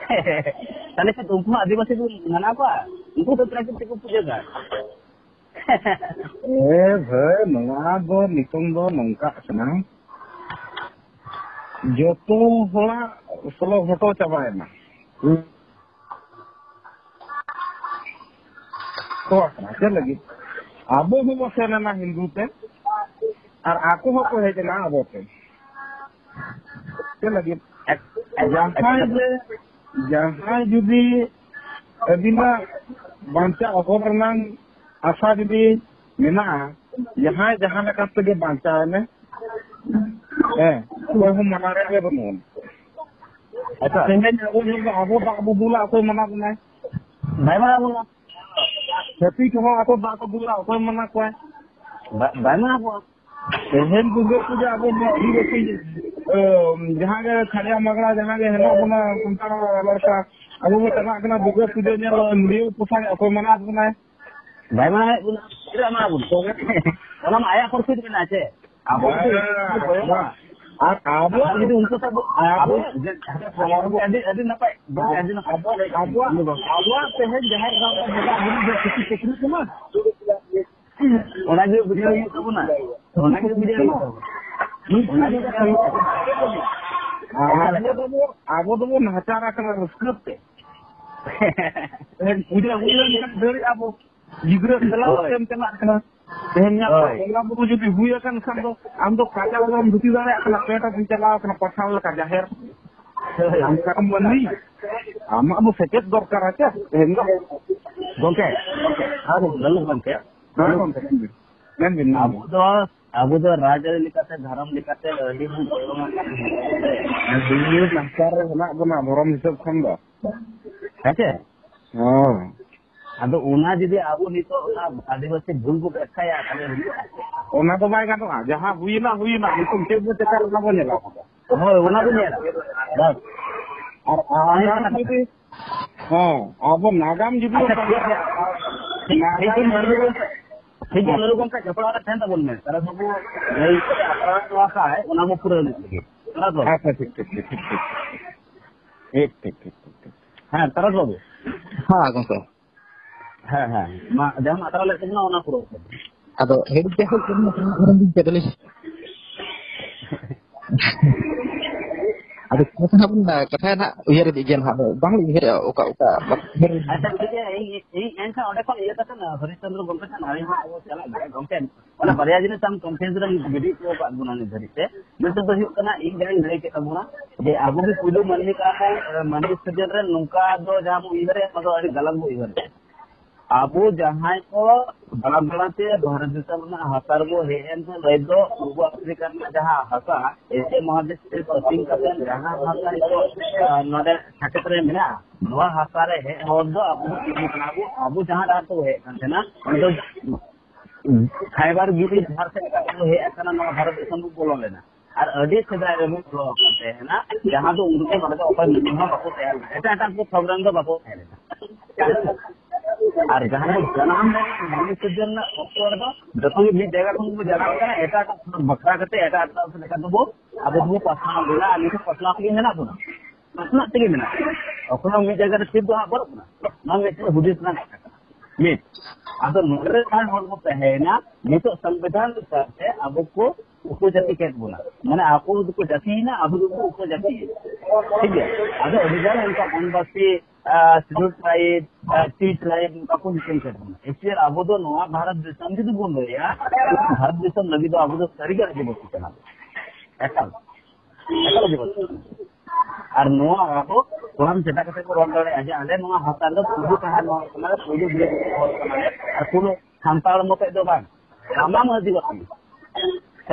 ताले से तुमको आदिवासी को मना को उनको तो प्राकृतिक को पूजेगा भाई नवा दो नितुम दो नंका सना जोतो होला सोलो फोटो चाबायना तो आके लगी आबो हो बसेना ना हिंदू ते और आको हो को है ना आबो ते के लगी जहां जुदी अदिना बांचा अकोरनांग आशा जुदी मेना यहाँ जहां लगा तगे बांचा है ने वो हम मना रहे बनुन अच्छा सेंगे आबो बुला कोई मना बनाए भाई मना बोला खेती को आको बाको बुला कोई मना कोई भाई मना बोला तेहन गुगे पूजा आबो जहां के खड़िया मगड़ा जहां के हेलो बना संतान लड़का अब वो तना कना दुगे पूजा ने वीडियो पुछा कोई मना बनाए भाई मना इरा मना बोल ओना आया पर फिर बना छे आबो आबो यदि उनको सब आबो अभी ना पाए आबो तेहन जहां गांव का जगह हम किसी टेक्निक में ओना जो वीडियो ये सब ना ओना जो वीडियो आबो तो वो नचारा कर script Puja dari abo gibra selalu tem kana tehnya kalau buku jadi buya kan do am do kaca dalam duti dare akala peta bincala kana pasal ka jahir am kam bani ama abu seket dorkar aja tehnya gongke aduh lalu gongke kan bin abu do raja likate dharam likate adi dunia naskar na guna borom hisab khanda আছে हां আদো ওনা যদি আবু নিতো ওনা আদিবাসী ভুল को ব্যাখ্যায়া তাহলে ওনা তো বাই গাতো যাহা হুইনা নিতুম তেব তেকার না বনেলা হয় ওনা তো নেলা বাস আর আগাম যদি हां আবো নাগাম যদি ठीक है लोगों का जपड़ा था तो बोलने तारा सब नहीं अपराध वाका है ओना को पूरा नहीं तारा तो अच्छा ठीक हाँ तारा बाबू हाँ गंको हाँ मा जहां मात्रा ले ना ओना पूरा अदो हेड जहां करना orang din jadali ada kata pun kata na uyar di gen ha bang uyar oka अच्छा ठीक है ये एंसा ओडे को ये कथा ना हरिश्चंद्र गंका ना आइ वो चला गया गंके ओना बरिया जिने तम कॉन्फ्रेंस रे वीडियो को बात बनाने धरिते मित्र तो हियो कना एक जन ले के तबुना जे आगु भी पुलो मननी का है मननी सजन रे नुका दो जहां इधर है मतलब अड़ी गलत वो इधर अब जहां को बड़ा बड़ा से भारत दिसम हसार को हेन तो लय दो पूर्व अफ्रीका में जहां हसा एसे महादेश से पश्चिम का जहां हसा को नोडे छाकेतरे मेना नवा हसा रे हे और दो अब जहां डाल तो है ना तो खाइबार गिरी धार से तो है ऐसा ना भारत दिसम को बोलो लेना और अडी सदा रे बोलो करते हैं ना जहां तो उनके मतलब ऊपर मिनिमम बाको तैयार है ऐसा को प्रोग्राम तो बाको है और जहां जनाम मनुष्य जो भी जगह को जगह एटा बकरा करते एटा लेखा दो अब वो पसना बोला आनी को पसना के मेना बुना पसना के मेना अखनो मी जगह सिद्ध हा बरना ना में हुदिस ना मी अब नोरे कान होल को है ना ये तो संविधान से अब को उपजाति कहते बोला माने आपको को जाति ना अब को उपजाति ठीक है अब ओरिजिनल इनका बनवासी शेड्यूल ट्राइब टी ट्राइब का को निकल करते एक्चुअली अब तो नवा भारत दिसम जी तो बोल रहे यार भारत दिसम लगी तो अब तो सरीगा के बोल चला ऐसा लगे बोल और नवा अब तो हम सेटा कते को रोड आज आले नवा हतार दो पुजु कहा नवा माने पुजु बिले और पुरो संताल मते दो बान तमाम आदिवासी 700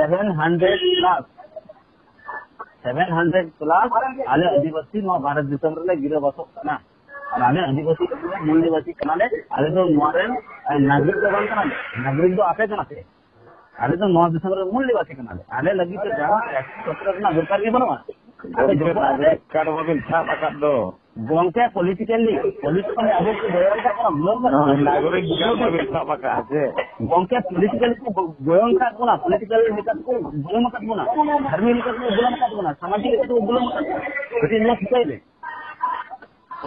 प्लस आले आदिवासी नवा भारत दिसम रे गिरे बसो ना और आले आदिवासी मूल निवासी कनाले आले तो नोरेन नागरिक दो बान कनाले नागरिक दो आपे कनाते आले तो नवा दिसम रे मूल निवासी कनाले आले लगी तो जहां 117 ना सरकार के बनवा आले जो कार्ड मोबिल था पकड़ दो गोंके पॉलिटिकली अब को गोयन का कोना नागरिक जो मोबिल था पकड़ আছে गोंके पॉलिटिकली को गोयन का कोना पॉलिटिकली निकट को गोयन मत कोना धर्मी निकट को गोयन मत कोना सामाजिक निकट को गोयन मत बेटी लोग सिखाइले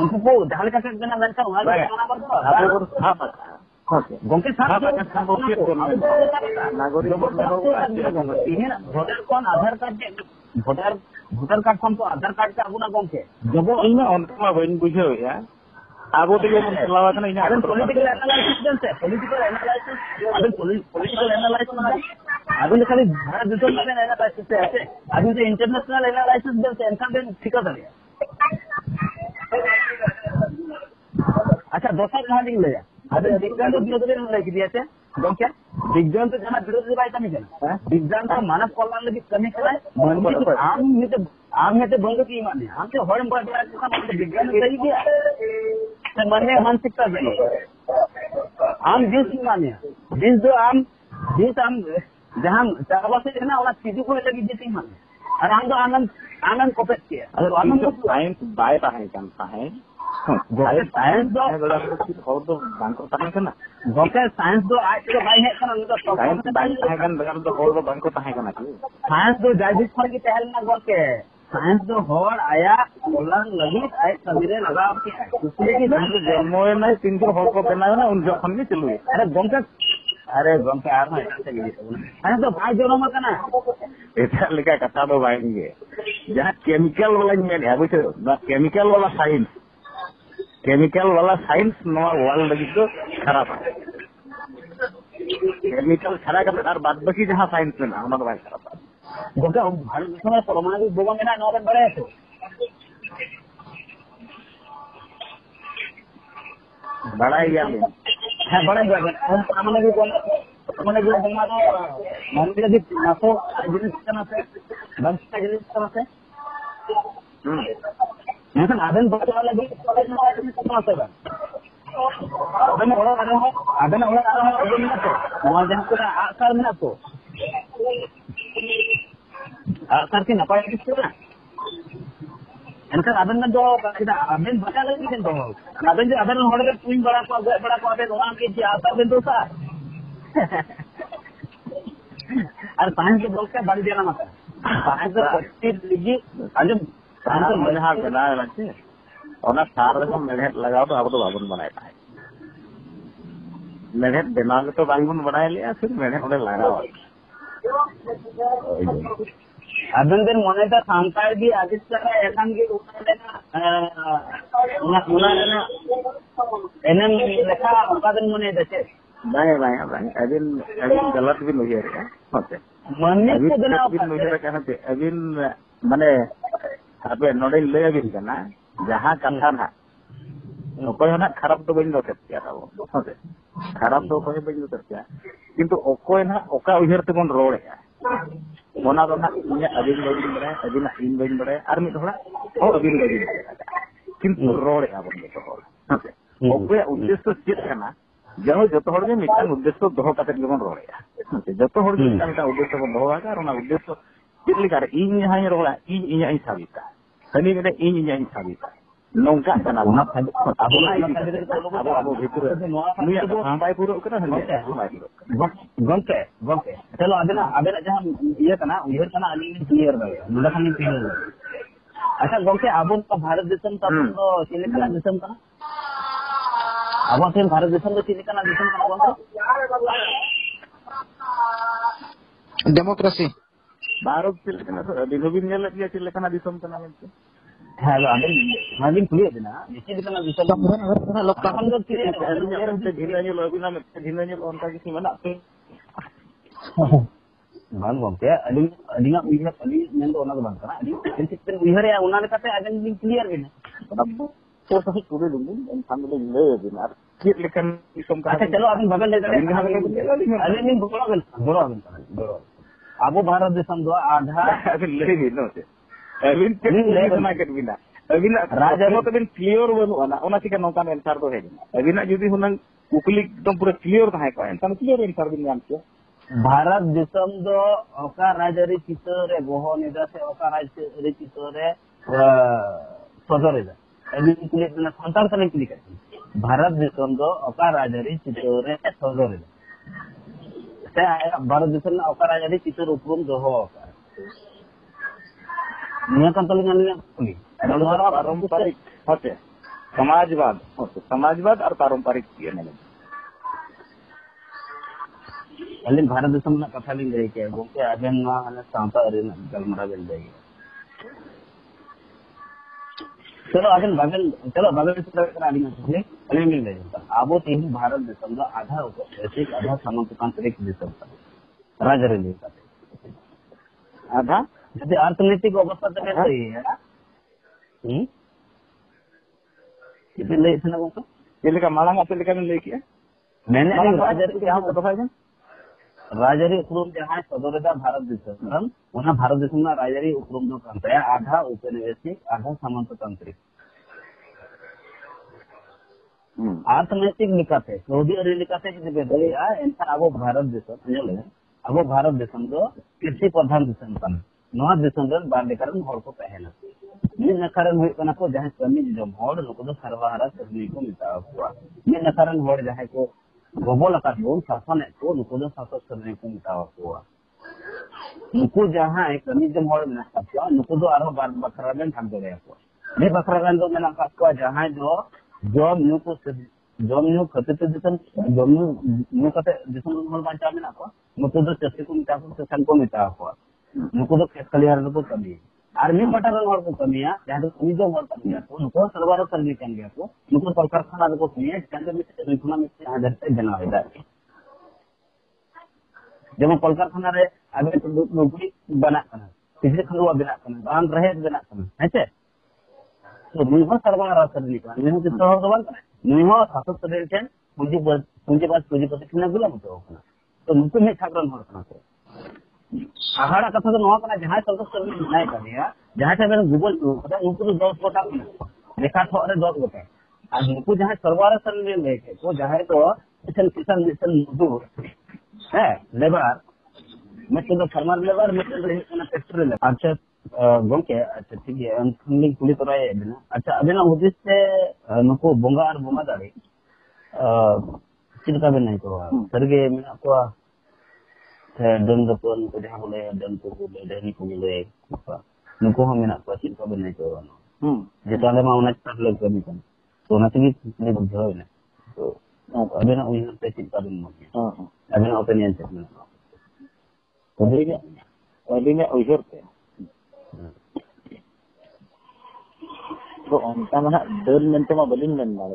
उनको को ढाल का करना मैंने कहा वहां जाना पड़ता है आपको था पकड़ गोंके साथ नागरिक वोटर कौन आधार कार्ड भोटर कार्ड फॉर्म तो आधार कार्ड का अगुना गोंके जब इन अनका बइन बुझो या आगो ते चलावा था इन पॉलिटिकल एनालिसिस देते पॉलिटिकल एनालिसिस अभी खाली भारत दिसम में एनालिसिस है अभी तो इंटरनेशनल एनालिसिस देते इनका दिन ठीक है अच्छा दोसर कहां निकल गया अबे विज्ञान तो विरोधी में लिख दिया थे गोंके विज्ञान तो जहां विरोधी बाई कमी है विज्ञान तो मानव कल्याण लगी कमी है मन आम में तो बंद की मान है हम तो हरम बड़ा का विज्ञान सही किया तो मन में मानसिकता है आम जिस माने जिस जो आम जहां चावा से है ना वाला चीज को लगी जिस माने और हम तो आनंद को पेश किया अगर आनंद साइंस बाय है जानता है साइंस दो और तो बैंको ताहे कना गोके साइंस दो आज के भाई है कना तो साइंस बाई ताहे कन बगल तो और बैंको ताहे कना साइंस दो जायज पर की टहल ना गोके साइंस दो होड़ आया बोलन लगी एक समीरे लगा आपकी दूसरे की जन्मों में 300 होड़ को बनाया ना उन जखन भी चलू अरे गोके आ रहा है चलिए अरे तो भाई जोरो मत ना एटा लेका कथा दो भाईगे जहां केमिकल वाला में है बुझो ना केमिकल वाला साइंस नवा वर्ल्ड लगी तो खराब है केमिकल छाड़ा का और बाद बाकी जहां साइंस में ना तो भाई खराब है गोके भारत में परमाणु बोमा में ना नोबल बड़े तो बड़ा ही है बड़ा ही हम परमाणु भी बोमा तो मंदिर भी नासो जिनिस करना से बंस का जिनिस करना से लेकिन आदन बच्चा लगी कॉलेज में आदमी कितना सेवा आदन ओड़ा आ रहा है वहां जहां को आकार में ना तो आकार की नपाय किसको ना इनका आदन में दो आदन बच्चा लगी किन दो आदन जो आदन होड़ के तुम बड़ा को आदे वहां के आकार में दो सा और पांच के बोल के बड़ी देना मत पांच से 25 लिगी आज तो मेढ़ा बनाए रखे और ना सार रकम मेढ़ेट लगाओ तो अब तो बाबन बनाए पाए मेढ़ेट दिमाग तो बाबन बनाए लिया फिर मेढ़ेट उन्हें लगाओ अदन दिन मने तो सांतार की आदित्य का एकान की ऊपर लेना एनएम लेखा उपादन मने देते नहीं अबिन गलत भी नहीं है होते मने को गलत भी नहीं है कहते अबिन माने अबे नोडे ले अबिन करना जहां कथा ना ᱚᱠᱚᱭ ᱦᱚᱸ ᱱᱟᱜ ᱠᱷᱟᱨᱟᱯ ᱫᱚ ᱵᱟᱹᱧ ᱫᱚᱥᱮᱫ ᱯᱮᱭᱟ ᱟᱵᱚ ᱦᱮᱸᱥᱮ ᱠᱷᱟᱨᱟᱯ ᱫᱚ ᱚᱠᱚᱭ ᱦᱚᱸ ᱵᱟᱹᱧ ᱫᱚᱥᱮᱫ ᱯᱮᱭᱟ ᱠᱤᱱᱛु ᱚᱠᱚᱭ ᱱᱟᱜ ᱚᱠᱟ ᱩᱭᱦᱟᱹᱨ ᱛᱮᱵᱚᱱ ᱨᱚᱲᱮᱜᱼᱟ ᱚᱱᱟ ᱫᱚ ᱱᱟᱜ ᱤᱧᱟᱹᱜ ᱟᱹᱵᱤᱱ ᱵᱟᱹᱵᱤᱱ ᱵᱟᱲᱟᱭᱟ ᱟᱹᱵᱤᱱᱟᱜ ᱤᱧ ᱵᱟᱹᱧ ᱵᱟᱲᱟᱭᱟ ᱟᱨ ᱢᱤᱫ ᱦᱚᱲᱟᱜ ᱦᱚᱸ ᱟᱹᱵᱤᱱ ᱵᱟᱹᱵᱤᱱ ᱵᱟᱲᱟᱭᱟ ᱠᱤᱱᱛᱩ ᱨᱚᱲᱮᱜᱼᱟ ᱵᱚᱱ ᱡᱚᱛᱚ ᱦᱚᱲ ᱦᱮᱸᱥᱮ ᱚᱠᱚᱭᱟᱜ ᱩᱫᱽᱫᱮᱥᱥᱚ ᱪᱮᱫ ᱠᱟᱱᱟ ᱡᱚᱛᱚ ᱦᱚᱲ ᱜᱮ ᱢᱤᱫᱴᱟᱝ ᱩᱫᱽᱫᱮᱥᱥᱚ ᱫᱚᱦᱚ ᱠᱟᱛᱮᱫ ᱜᱮᱵᱚᱱ ᱨᱚᱲᱮᱜᱼᱟ ᱦᱮᱸᱥᱮ ᱡᱚᱛᱚ ᱦᱚᱲ ᱜᱮ ᱢᱤᱫᱴᱟᱝ ᱩᱫᱽᱫᱮᱥᱥᱚ ᱵᱚᱱ ᱫᱚᱦᱚ ᱟᱠᱟᱫᱟ ᱟᱨ ᱚᱱᱟ ᱩᱫᱽᱫᱮᱥᱥᱚ ᱪᱮᱫ ᱞᱮᱠᱟᱨᱮ ᱤᱧ ᱡᱟᱦᱟᱸᱧ ᱨᱚᱲᱟ ᱤᱧ ᱤᱧᱟᱹᱜ ᱤᱧ ᱥᱟᱵᱤᱛᱟ ᱦᱟᱹᱱᱤ ᱢᱮᱱᱟ ᱤᱧ ᱤᱧᱟᱹᱜ ᱤᱧ ᱥᱟᱵᱤᱛᱟ ᱱᱚᱝᱠᱟᱜ ᱠᱟᱱᱟ ᱟᱵᱚ ᱵᱷᱤᱛᱨᱤ ᱱᱩᱭᱟᱜ ᱠᱟᱛᱷᱟ ᱵᱟᱭ ᱯᱩᱨᱟᱹᱜ ᱠᱟᱱᱟ ᱦᱟᱹᱱᱤᱭᱟᱜ ᱵᱟᱭ ᱯᱩᱨᱟᱹᱜ ᱜᱚᱝᱠᱮ ᱪᱚᱞᱚ ᱟᱵᱮᱱᱟᱜ ᱡᱟᱦᱟᱸ ᱤᱭᱟᱹ ᱠᱟᱱᱟ ᱩᱭᱦᱟᱹᱨ ᱠᱟᱱᱟ ᱟᱹᱞᱤᱧ ᱞᱤᱧ ᱠᱞᱤᱭᱟᱨ ᱫᱟᱲᱮᱭᱟᱜᱼᱟ ᱱᱚᱰᱮ ᱠᱷᱚᱱ ᱞᱤᱧ ᱠᱞᱤᱭᱟᱨ ᱫᱟᱲᱮᱭᱟᱜᱼᱟ ᱟᱪᱪᱷᱟ ᱜᱚᱝᱠᱮ ᱟᱵᱚ ᱵᱷᱟᱨᱚᱛ ᱫᱤᱥᱚᱢ ᱛᱟᱵᱚᱱ ᱫᱚ ᱪᱮᱫ ᱞᱮᱠᱟᱱᱟᱜ ᱫᱤᱥᱚᱢ ᱠᱟᱱᱟ ᱟᱵᱚ ᱴᱷᱮᱱ ᱵᱷᱟᱨᱚᱛ ᱫᱤᱥᱚᱢ ᱫᱚ ᱪᱮᱫ ᱞᱮᱠᱟᱱᱟᱜ ᱫᱤᱥᱚᱢ ᱠᱟᱱᱟ ᱜᱚᱝᱠᱮ ᱰᱮᱢᱳᱠᱨᱮᱥᱤ ᱵᱷᱟᱨᱚᱛ ᱪᱮᱫ ᱞᱮᱠᱟᱱᱟᱜ ᱟᱹᱵᱤᱱ ᱦᱚᱸᱵᱤᱱ ᱧᱮᱞᱮᱫ ᱜᱮᱭᱟ ᱪᱮᱫ ᱞᱮᱠᱟᱱᱟᱜ ᱫᱤᱥᱚᱢ ᱠᱟᱱᱟ ᱢᱮᱱᱛᱮ ᱦᱮᱸ ᱟᱵᱮᱱ ᱠᱩᱞᱤᱭᱮᱫ ᱵᱮᱱᱟ ᱪᱮᱫ ᱞᱮᱠᱟᱱᱟᱜ ᱫᱤᱥᱚᱢ ᱛᱚᱠᱷᱚᱱ ᱫᱚ ᱟᱹᱞᱤᱧᱟᱜ ᱢᱤᱫᱴᱮᱱ ᱰᱷᱤᱞᱟᱹ ᱧᱮᱞᱚᱜ ᱟᱹᱵᱤᱱᱟᱜ ᱢᱤᱫᱴᱮᱱ ᱰᱷᱤᱞᱟᱹ ᱧᱮᱞᱚᱜ ᱚᱱᱠᱟ ᱠᱤᱪᱷᱩ ᱢᱮᱱᱟᱜ ᱯᱮ ᱵᱟᱝ ᱜᱚᱝᱠᱮ ᱟᱹᱞᱤᱧᱟᱜ ᱩᱭᱦᱟᱹᱨ ᱟᱹᱞᱤᱧ ᱢᱮᱱ ᱫᱚ ᱚᱱᱟ ᱫᱚ ᱵᱟᱝ ᱠᱟᱱᱟ ᱟᱹᱞᱤᱧ ᱪᱮᱫ ᱵᱮᱱ ᱩᱭᱦᱟᱹᱨᱮᱜᱼᱟ ᱚᱱᱟ ᱞᱮᱠᱟᱛᱮ ᱟᱵᱮᱱ ᱞᱤᱧ ᱠᱞᱤᱭᱟᱨ ᱵᱮᱱᱟ ᱛᱚ ᱥᱟᱺᱦᱤᱡ ᱠᱩᱞᱤ ᱞᱤᱧ ᱮᱱᱠᱷᱟᱱ ᱫᱚᱞᱤᱧ ᱞᱟᱹᱭ ᱟᱹᱵᱤᱱᱟ ᱟᱨ ᱪᱮᱫ ᱞᱮᱠᱟᱱ ᱫᱤᱥᱚᱢ ᱠᱟᱱᱟ ᱟᱪᱪᱷᱟ ᱪᱚᱞᱚ ᱟᱵᱮᱱ ᱵᱟᱵᱮᱱ ᱞᱟᱹᱭ ᱫᱟᱲᱮᱭᱟᱜᱼᱟ ᱟᱹᱞᱤᱧ ᱞᱤᱧ ᱜᱚᱲᱚ ᱟᱵᱮᱱ ᱠᱟᱱᱟ ᱟᱵᱚ ᱵᱷᱟᱨᱚᱛ ᱫᱤᱥᱚᱢ ᱫᱚ ᱟᱫᱷᱟ ᱟᱹᱵᱤন ᱞᱟᱹᱭ ᱵᱤᱱ ᱟᱹᱵᱤন ᱪᱮᱫ ᱞᱟᱹᱭ ᱥᱟᱱᱟ ᱠᱮᱫ ᱵᱤᱱᱟ ᱟᱹᱵᱤᱱᱟᱜ ᱨᱟᱡᱽᱟᱹᱨᱤ ᱛᱟᱵᱤᱱ ᱠᱞᱤᱭᱟᱨ ᱵᱟᱹᱱᱩᱜᱼᱟ ᱚᱱᱟ ᱪᱤᱠᱟᱹ ᱱᱚᱝᱠᱟᱱ ᱮᱱᱥᱟᱨ ᱫᱚ ᱦᱮᱡ ᱮᱱᱟ ᱟᱹᱵᱤᱱᱟᱜ ᱡᱩᱫᱤ ᱦᱩᱱᱟᱹᱝ ᱠᱩᱠᱞᱤ ᱮᱠᱫᱚᱢ ᱯᱩᱨᱟᱹ ᱠᱞᱤᱭᱟᱨ ᱛᱟᱦᱮᱸ ᱠᱚᱜᱼᱟ ᱮᱱᱠᱷᱟᱱ ᱠᱞᱤᱭᱟᱨ ᱮᱱᱥᱟᱨ ᱵᱤᱱ ᱧᱟᱢ ᱠᱮᱭᱟ ᱵᱷᱟᱨᱚत ᱫᱤᱥᱚᱢ ᱫᱚ ᱚᱠᱟ ᱨᱟᱡᱽᱟᱹᱨᱤ ᱪᱤᱛᱟᱹᱨ ᱨᱮ ᱵᱚᱦᱚᱱ ᱮᱫᱟ ᱥᱮ ᱚᱠᱟ ᱨᱟᱡᱽᱟᱹᱨᱤ ᱪᱤᱛᱟᱹᱨ ᱨᱮ ᱥᱚᱫᱚᱨ ᱮᱫᱟ ᱟᱹᱞᱤᱧ ᱠᱩᱞᱤᱭᱮᱫ ᱵᱮᱱᱟ ᱥᱟᱱᱛᱟᱲ ᱛᱮᱞᱤᱧ ᱠᱩᱞᱤ ᱠᱮᱫ ᱵᱷᱟᱨᱚत ᱫᱤᱥᱚᱢ ᱫᱚ ᱚᱠᱟ ᱨᱟᱡᱽᱟᱹᱨᱤ ᱪᱤᱛᱟᱹᱨ ᱨᱮ ᱥᱚᱫᱚᱨ ᱮᱫᱟ से भारत देश में अकाराजारी चित्र उपक्रम दोहो निया kan tali ngalinya kuli पारंपरिक होते समाजवाद समाजवाद और पारंपरिक ये नहीं अलिन भारत देश में कथा लिन लई के गोके आबेन मा अने सांता अरिन गलमरा बेल जाई चलो बाबेन चित्र करा अलिन से अलिन लिन लई आबो तीन भारत देश में आधा ऐसे आधा सामाजिक देश राजरे देश आधा jadi अर्थनैतिक अवस्था तो कैसे है कितने ले इतना को ये लेका मालांग आप लेका में लेके मैंने राजरी के हम बताया है राजरी उपक्रम जहां सदरदा भारत देश हम वहां भारत देश में राजरी उपक्रम जो करता है आधा औपनिवेशिक आधा सामंततांत्रिक अर्थनैतिक निकाते सऊदी अरेबिया से किसी बेदलिया इनका अब भारत देश में अब भारत देश में कृषि प्रधान देश में नवा देशों में बार लेकर हॉल को पहना ये नकारण हुए कना को जहां कमी जो हॉल लोग तो सर्वहारा करने को मिलता हुआ ये नकारण हॉल जहां को गोबल का लोग शासन है तो लोग तो शासन करने को मिलता हुआ उनको जहां एक कमी जो हॉल में था उनको तो आरो बार बकरागन ठाक दे को ये बकरागन तो मेना का जहां जो जॉब न्यू को जॉब न्यू खते देशन जॉब न्यू कते देशन हॉल बांचा में ना को उनको तो चस्से को मिलता को शासन को मिलता हुआ नुको तो खेत खलिहार को कमी आर्मी पटारन हर को कमी है जहां तो कमी जो हर कमी है तो नुको सरकार सर्वे कर गया तो नुको कलकारखाना को कमी है जहां में रिफुना में आधार से बना है जब कलकारखाना रे आगे तो नौकरी बना करना पिछले खंडवा बना करना बांध रहे बना करना है छे तो नुको सरकार सर्वे कर नुको तो शहर तो बन नुको शासक सर्वे टेन पूंजीपति किना गुलाम तो नुको में छात्रन हर करना आहाड़ा कथा तो नवा कना जहां सब सर्विस नहीं करिया जहां से मैंने गूगल पता उनको 10 गोटा देखा था अरे 10 गोटा आज उनको जहां सरकार सर्विस लेके तो जहां तो किसान मिशन मजदूर है लेबर मतलब फार्मर लेबर मतलब फैक्ट्री लेबर अच्छा गोंके अच्छा ठीक है हम पुलिस तो रहे बिना अच्छा अबेना उद्देश्य से नको बोंगा और बोंगा दाड़ी चिंता भी नहीं तो सरगे में आपको dan depan ko jahang boleh dan ko boleh dan ko boleh apa nuko ham nak ko cin ko benai to jeta le mau nak tak lagi kami kan to nanti ni bujau na to ada nak uyu te cin ka ben mo ada nak opinion cek na to dia uyu te to onta mana dan mente ma balin men na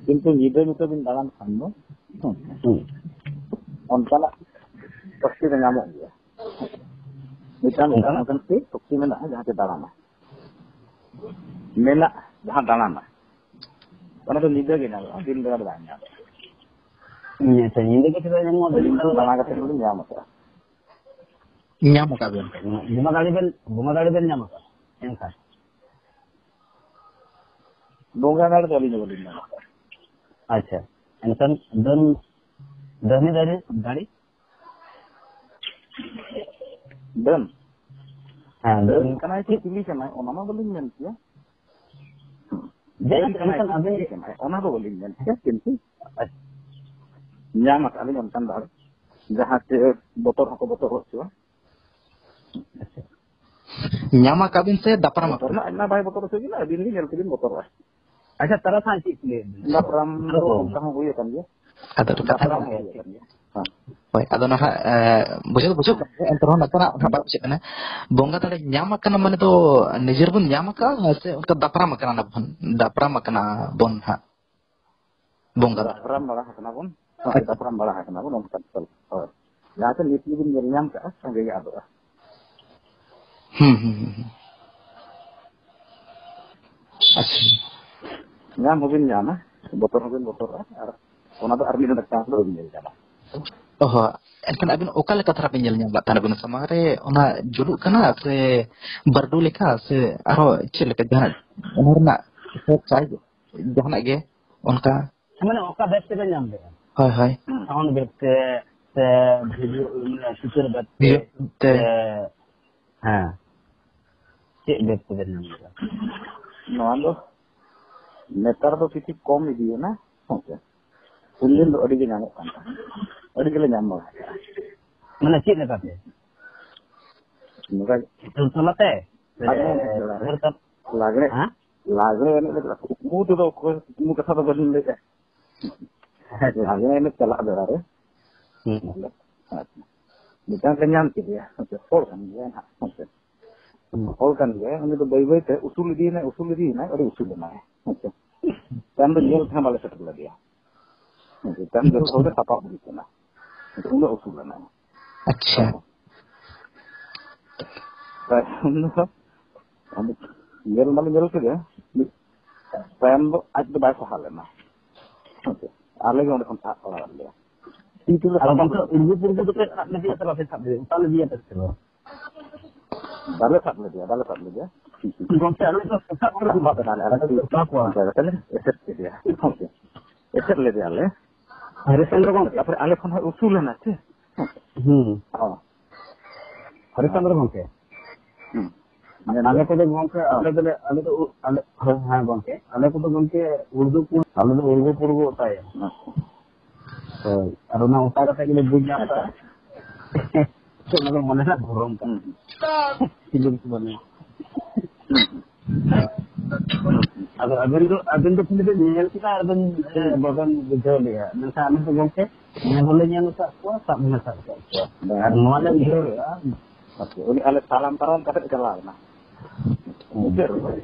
kintu nyida nito bin dalam kan do ontalah pasti dengan nyamuk dia. Misalnya kan sih, pasti mana jahat dalam. Mela jahat dalam. ᱚᱱᱟ ᱫᱚ ᱧᱤᱫᱟᱹ ᱜᱮ ᱧᱟᱢᱚᱜᱼᱟ, ᱫᱤᱱ ᱵᱮᱲᱟ ᱫᱚ ᱵᱟᱝ ᱧᱟᱢᱚᱜᱼᱟ᱾ ᱟᱪᱪᱷᱟ, ᱧᱤᱫᱟᱹ ᱜᱮ ᱪᱮᱫᱟᱜ ᱧᱟᱢᱚᱜᱼᱟ? ᱫᱤᱱ ᱵᱮᱲᱟ ᱫᱟᱬᱟ ᱠᱟᱛᱮ ᱞᱤᱧ ᱧᱟᱢ ᱟᱠᱟᱫᱟ᱾ nyam ka ben ᱵᱚᱸᱜᱟ ᱫᱟᱲᱮ ᱵᱮᱱ ᱧᱟᱢ ᱟᱠᱟᱫᱟ ᱮᱱᱠᱷᱟᱱ? ᱵᱚᱸᱜᱟ ᱫᱟᱲᱮ ᱫᱚ ᱟᱹᱞᱤᱧ ᱫᱚ ᱵᱟᱹᱞᱤᱧ ᱧᱟᱢ ᱟᱠᱟᱫᱟ। ᱟᱪᱪᱷᱟ, ᱮᱱᱠᱷᱟन ᱫᱟᱹᱱᱤ ᱫᱟᱲᱮ ᱰᱟᱹᱱ ᱦᱮᱸ ᱰᱟᱹᱱ ᱠᱟᱱᱟᱭ ᱥᱮ ᱪᱤᱞᱤ ᱠᱟᱱᱟᱭ ᱚᱱᱟ ᱢᱟ ᱵᱟᱹᱞᱤᱧ ᱢᱮᱱ ᱠᱮᱭᱟ। ᱰᱟᱹᱱ ᱠᱟᱱᱟᱭ ᱥᱮ ᱪᱤᱞᱤ ᱠᱟᱱᱟᱭ ᱚᱱᱟ ᱫᱚ ᱵᱟᱹᱞᱤᱧ ᱢᱮᱱ ᱠᱮᱭᱟ, ᱠᱤᱱᱛᱩ ᱧᱟᱢ ᱟᱠᱟᱫ ᱞᱤᱧ ᱚᱱᱠᱟᱱ ᱫᱟᱲᱮ ᱡᱟᱦᱟᱸ ᱪᱮ ᱵᱚᱛᱚᱨ ᱦᱚᱸᱠᱚ ᱵᱚᱛᱚᱨ ᱦᱚᱪᱚᱣᱟ। nyam ka ben se dapram ᱵᱚᱛᱚᱨ ᱢᱟ ᱟᱭᱢᱟ ᱵᱟᱭ ᱵᱚᱛᱚᱨ ᱦᱚᱪᱚ ᱵᱤᱱᱟ, ᱟᱹᱵᱤᱱ ᱜᱮ ᱧᱮᱞ ᱛᱮᱵᱤᱱ ᱵᱚᱛᱚᱨᱚᱜᱼᱟ। ᱟᱪᱪᱷᱟ, ᱛᱟᱨᱟ ᱛᱷᱟᱱ ᱪᱮᱫ ᱞᱟᱹᱭ ᱫᱟᱯᱨᱟᱢ ᱫᱚ ᱚᱱᱠᱟ ᱦᱚᱸ ᱦᱩᱭ ᱟᱠᱟᱱ ᱜᱮᱭᱟ। ado kata ᱫᱟᱯᱨᱟᱢ ᱦᱚᱸ ᱦᱩᱭ ᱟᱠᱟᱱ ᱜᱮᱭᱟ। hoy ado na bujuk entar na kana ba se kana bonga tale nyam kana mane to nijer bun nyam ka se unka dapram kana na bon ha bonga dapram bala hakana bun dapram bala hakana bun onka tal hoy ya te nit bun nyel nyam ka sange ya do acha nyam hobin nyama botor hobin botor ar ona do armi na ta do nyel jala oh enkan abin okal ka thara nyel nyam tan abin samare ona juluk kana se bardu leka se aro che leka jahan ona na se chai jahan ge onka মানে ওকা বেশ থেকে নাম দেবে hoy hoy sound বেশতে সে video মানে সুচের বেশতে হ্যাঁ চে বেশতে নাম দেবে noa do netar do kiti kom idiye na oke undin do adi ge nyamok kan adi ge le nyamok মানে চে নেতাতে nuka চলাতে lagre হ্যাঁ lagre ene mu to do ko mu katha do balin le lagre ene chala bera re mitang kenyam ki dia oke hol kan dia na oke hol kan dia uni do bai bai te usul di na adi usul na oke tan do jel tham bale setel dia oke tan do hol tapa buri na uno usul na acha Jel malu jel ke dia, pem do aj do bai sahal na. Oke, ale ge onde kon tak olah dia. Itu la kalau bangsa urdu purdu to ke apne dia terus sabde utale dia terus dale tak le dia. bangsa ale to sab orang Mak dale ala tu tak kuat. Dale eset ke dia. Oke. Eset le dia le. hari chandra bang Tapre ale kon usul na che. Oh. hari chandra bang ke ale ko do gongke ale do hang gongke ale ko do gongke urdu purdu tay তো আর না ওটা কথা গেলে বুঝলাম তা তো না মনে না গরম কা কিন্তু মানে abin do pinde nyel kita abin bagan bujo liya nasa amin to gongke nyebole nyel sa ko sa na sa ko ar no ala biro Oke, ini ale salam param kata kelal na.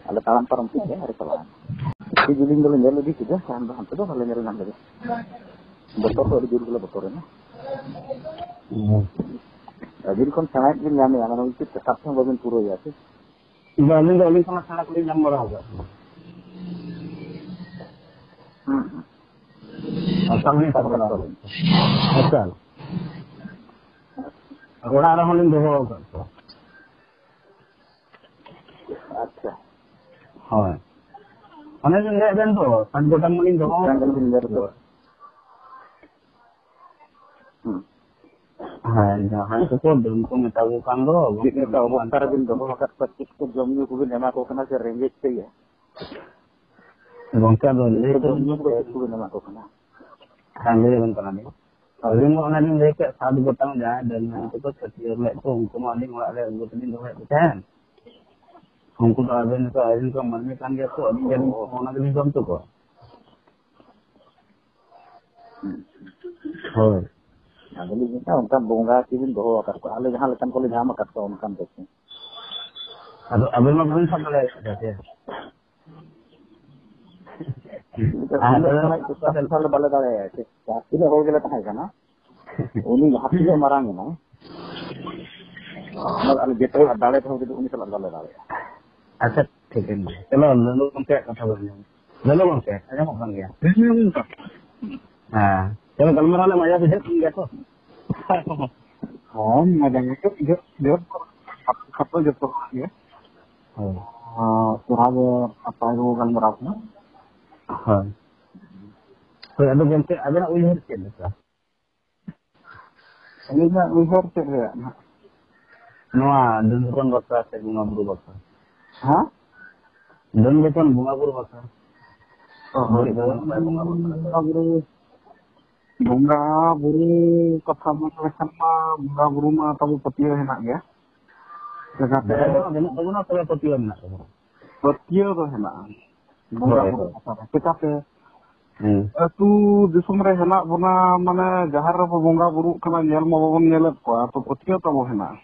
Ale salam param tu ya hari kelal. Di juling dulu nyel di sudah sampai hampir tu kalau nyel nang Betul tuh juru gula betul na. Jadi kon sangat ni nyame ana itu tetap sang bagian puro ya sih. Ini sama sangat kali nyam marah agak. Asal ni tak benar. Asal. Orang orang holin doho agak. Acha. Hai. Mana ni ni ben tu? Kan gotam holin doho. Hai, jangan sesuatu untuk metahukan doh. Kita tahu bakar bin doho bakar petik ke jomnya kubin nama kau kena serenggit tu ya. Bangsa doh. Jomnya kubin nama kau kena. Handle kan kena ni. Kalau ni orang ni mereka satu gotam dah dan itu tu setiap lek tu untuk maling orang lek untuk ni doh kan. हमको तो आदमी का मन में कान गया तो अभी जब होना के लिए जम तो को ᱦᱳᱭ ᱟᱫᱚ ᱞᱤᱧ ᱢᱮᱛᱟ ᱚᱱᱠᱟᱱ ᱵᱚᱸᱜᱟ ᱠᱤᱵᱤᱱ ᱫᱚᱦᱚ ᱟᱠᱟᱫ ᱠᱚᱣᱟ ᱟᱞᱮ ᱡᱟᱦᱟᱸ ᱞᱮᱠᱟᱱ ᱠᱚᱞᱮ ᱧᱟᱢ ᱟᱠᱟᱫ ᱠᱚᱣᱟ ᱚᱱᱠᱟᱱ ᱫᱚ ᱟᱫᱚ ᱟᱵᱮᱱ ᱢᱟ ᱵᱟᱵᱮᱱ ᱥᱟᱵ ᱫᱟᱲᱮᱭᱟᱜᱼᱟ ᱟᱫᱚ ᱵᱟᱞᱮ ᱫᱟᱲᱮᱭᱟᱜᱼᱟ ᱪᱮ ᱛᱤᱱᱟᱹᱜ ᱦᱚᱲ ᱜᱮᱞᱮ ᱛᱟᱦᱮᱸ ᱠᱟᱱᱟ ᱩᱱᱤ ᱡᱟᱦᱟᱸ ᱛᱤᱱᱟᱹᱜ ᱢᱟᱨᱟᱝ ᱮᱱᱟᱭ ᱟᱞᱮ ᱡᱚᱛᱚ ᱦᱚᱲ ᱫᱟᱲᱮ ᱛᱮᱦᱚᱸ ᱡᱩᱫᱤ ᱩᱱᱤ ᱥᱟᱞᱟᱜ ᱵᱟᱞᱮ ᱫᱟᱲᱮᱭᱟᱜᱼᱟ ᱟᱪᱪᱷᱟ ᱴᱷᱤᱠ ᱜᱮᱭᱟ ᱪᱚᱞᱚ ᱞᱚᱞᱚ ᱜᱚᱢᱠᱮ ᱠᱟᱛᱷᱟ ᱵᱚᱱ Halo gongke, ada mau kan ya? Nah, kalau galmarale maya bujat enggak tuh? Oh, madang itu dia kata jatuh ya. Surabaya apa itu kan berapa? Kalau ada gongke, ada nak uyar cek lah. Ini nak uyar cek ya. Noah, dan bukan bakal saya bunga buru bakal. Hah? Dan bukan bunga buru bakal. Bunga buru kata mana sama bunga buru mah tahu petir enak ya. Sekate Ada guna kalau petir enak. petir tu enak. Bunga buru apa? Sekate tu disum re enak buna mana jahar apa bunga buru kena nyel mau babon nyelet ko atau petir tahu enak.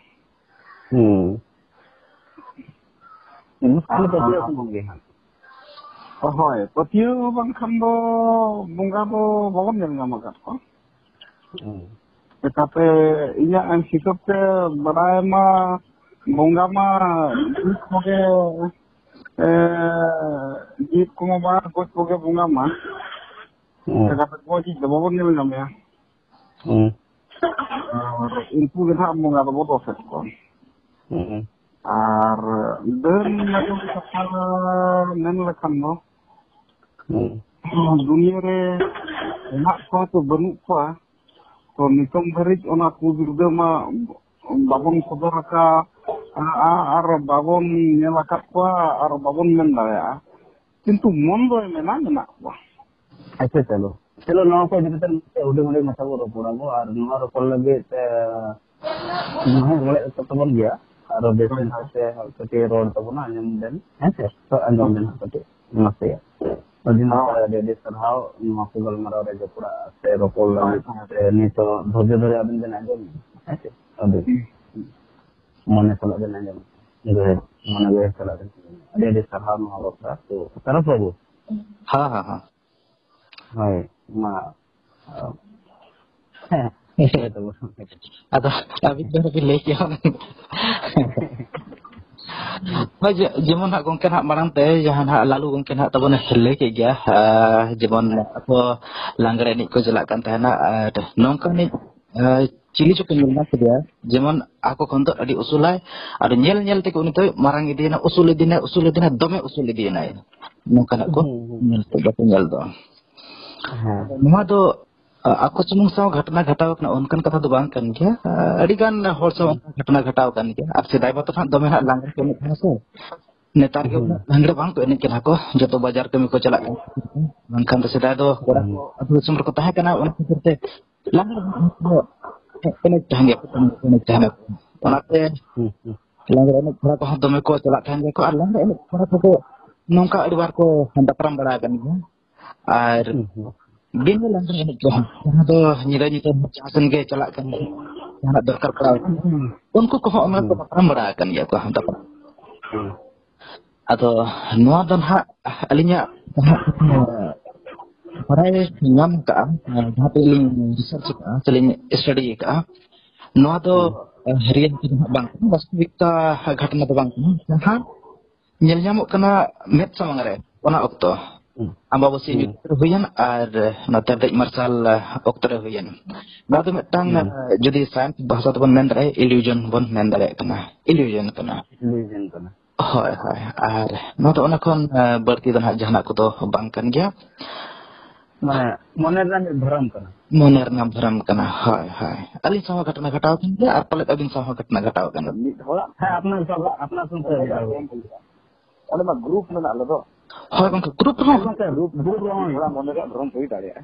Ini kalau petir tu bunga. Hoi, petir bangkhan do bunga do babon nyel nyam akat ko. Tetapi inya ang sikap ke berai ma bunga ma koge jeep ko ma ko koge bunga ma. Tetapi ko ji do babon nyel nyam ya. Ilpu kita bunga do bodo set ko. Ar dan macam kata nen lekan do. Dunia re enak ko to banuk ko. To nitom bharit ona kubirda ma babon sodoraka ar babon nyelakat ko ar babon men daya. Kintu mon do mena ko. Acha chalo no ko jete ude masa ro pura ko ar no ro kol lage te no mole to tabon dia ar besen se kete road tabona anyam den ase to anyam den kete mase ya odin ada de sarhao no ko gal mara re pura se ro kol lage ni to dhojyo dhore abin den anyam ase ade mone sala den anyam ide mone ge sala den ade de sarhao no ro to taraf babu ha hai ma atau abis dari lek ya. Jemon hak gongken hak marang teh jahan hak lalu gongken hak tabon lek ya. Jemon apa langgar ini ko jelakan tahana nongka ni cili cukup nyelna dia. Jemon aku kontok adi usulai ada nyel te ko nito marang idina usul idina dome usul idina. Nongka nak ko nyel do. Nama tu aku cuma saw घटना घटाव कना उनकन कथा तो बांग kan क्या अडिगान हर saw घटना घटाव kan क्या अब से दाइबा तो हां दमे हां लांगर के में था नेतार के लांगर बांग को एने के को जतो बाजार कमी को चला बांगखान तो सेदा दो कोरा को अदु सुमर को ताहे कना उन खते लांगर एने तांगे एने तांगे ओनाते लांगर एने कोरा को दमे को चला थांगे को और लांगर एने कोरा को नोंका अडिबार को दापराम बड़ा kan क्या और Bina langgar ini tuh, itu nyira casan ke celak kan, yang ada daftar kerau. Unku kau orang tu pernah berakan ya kau hantar. Atau nuan dan hak alinya orang nyam ka, hati ling research ka, seling study ka. Nuan tu harian kita bang, pasti kita घटना tu bang. Hah? Nyamuk kena met sama ngare, wana okto. Amba basi huyan ar nota dek marsal oktor huyan. Nada metang jadi sains bahasa tu pun mendare illusion pun mendare kena. Illusion kena. Hai. Ar nota ona kon berarti dan hak jahnak ko to bangkan dia. Monerna bharam kana. Monerna bharam kana. Hai. Alin sama घटना घटाव kan dia ar palet abin sama घटना घटाव kan. Hai apna sunte. Ada mah grup mana ada tu? Hai bang grup ro. Grup ro orang mana dia orang tu itu ada.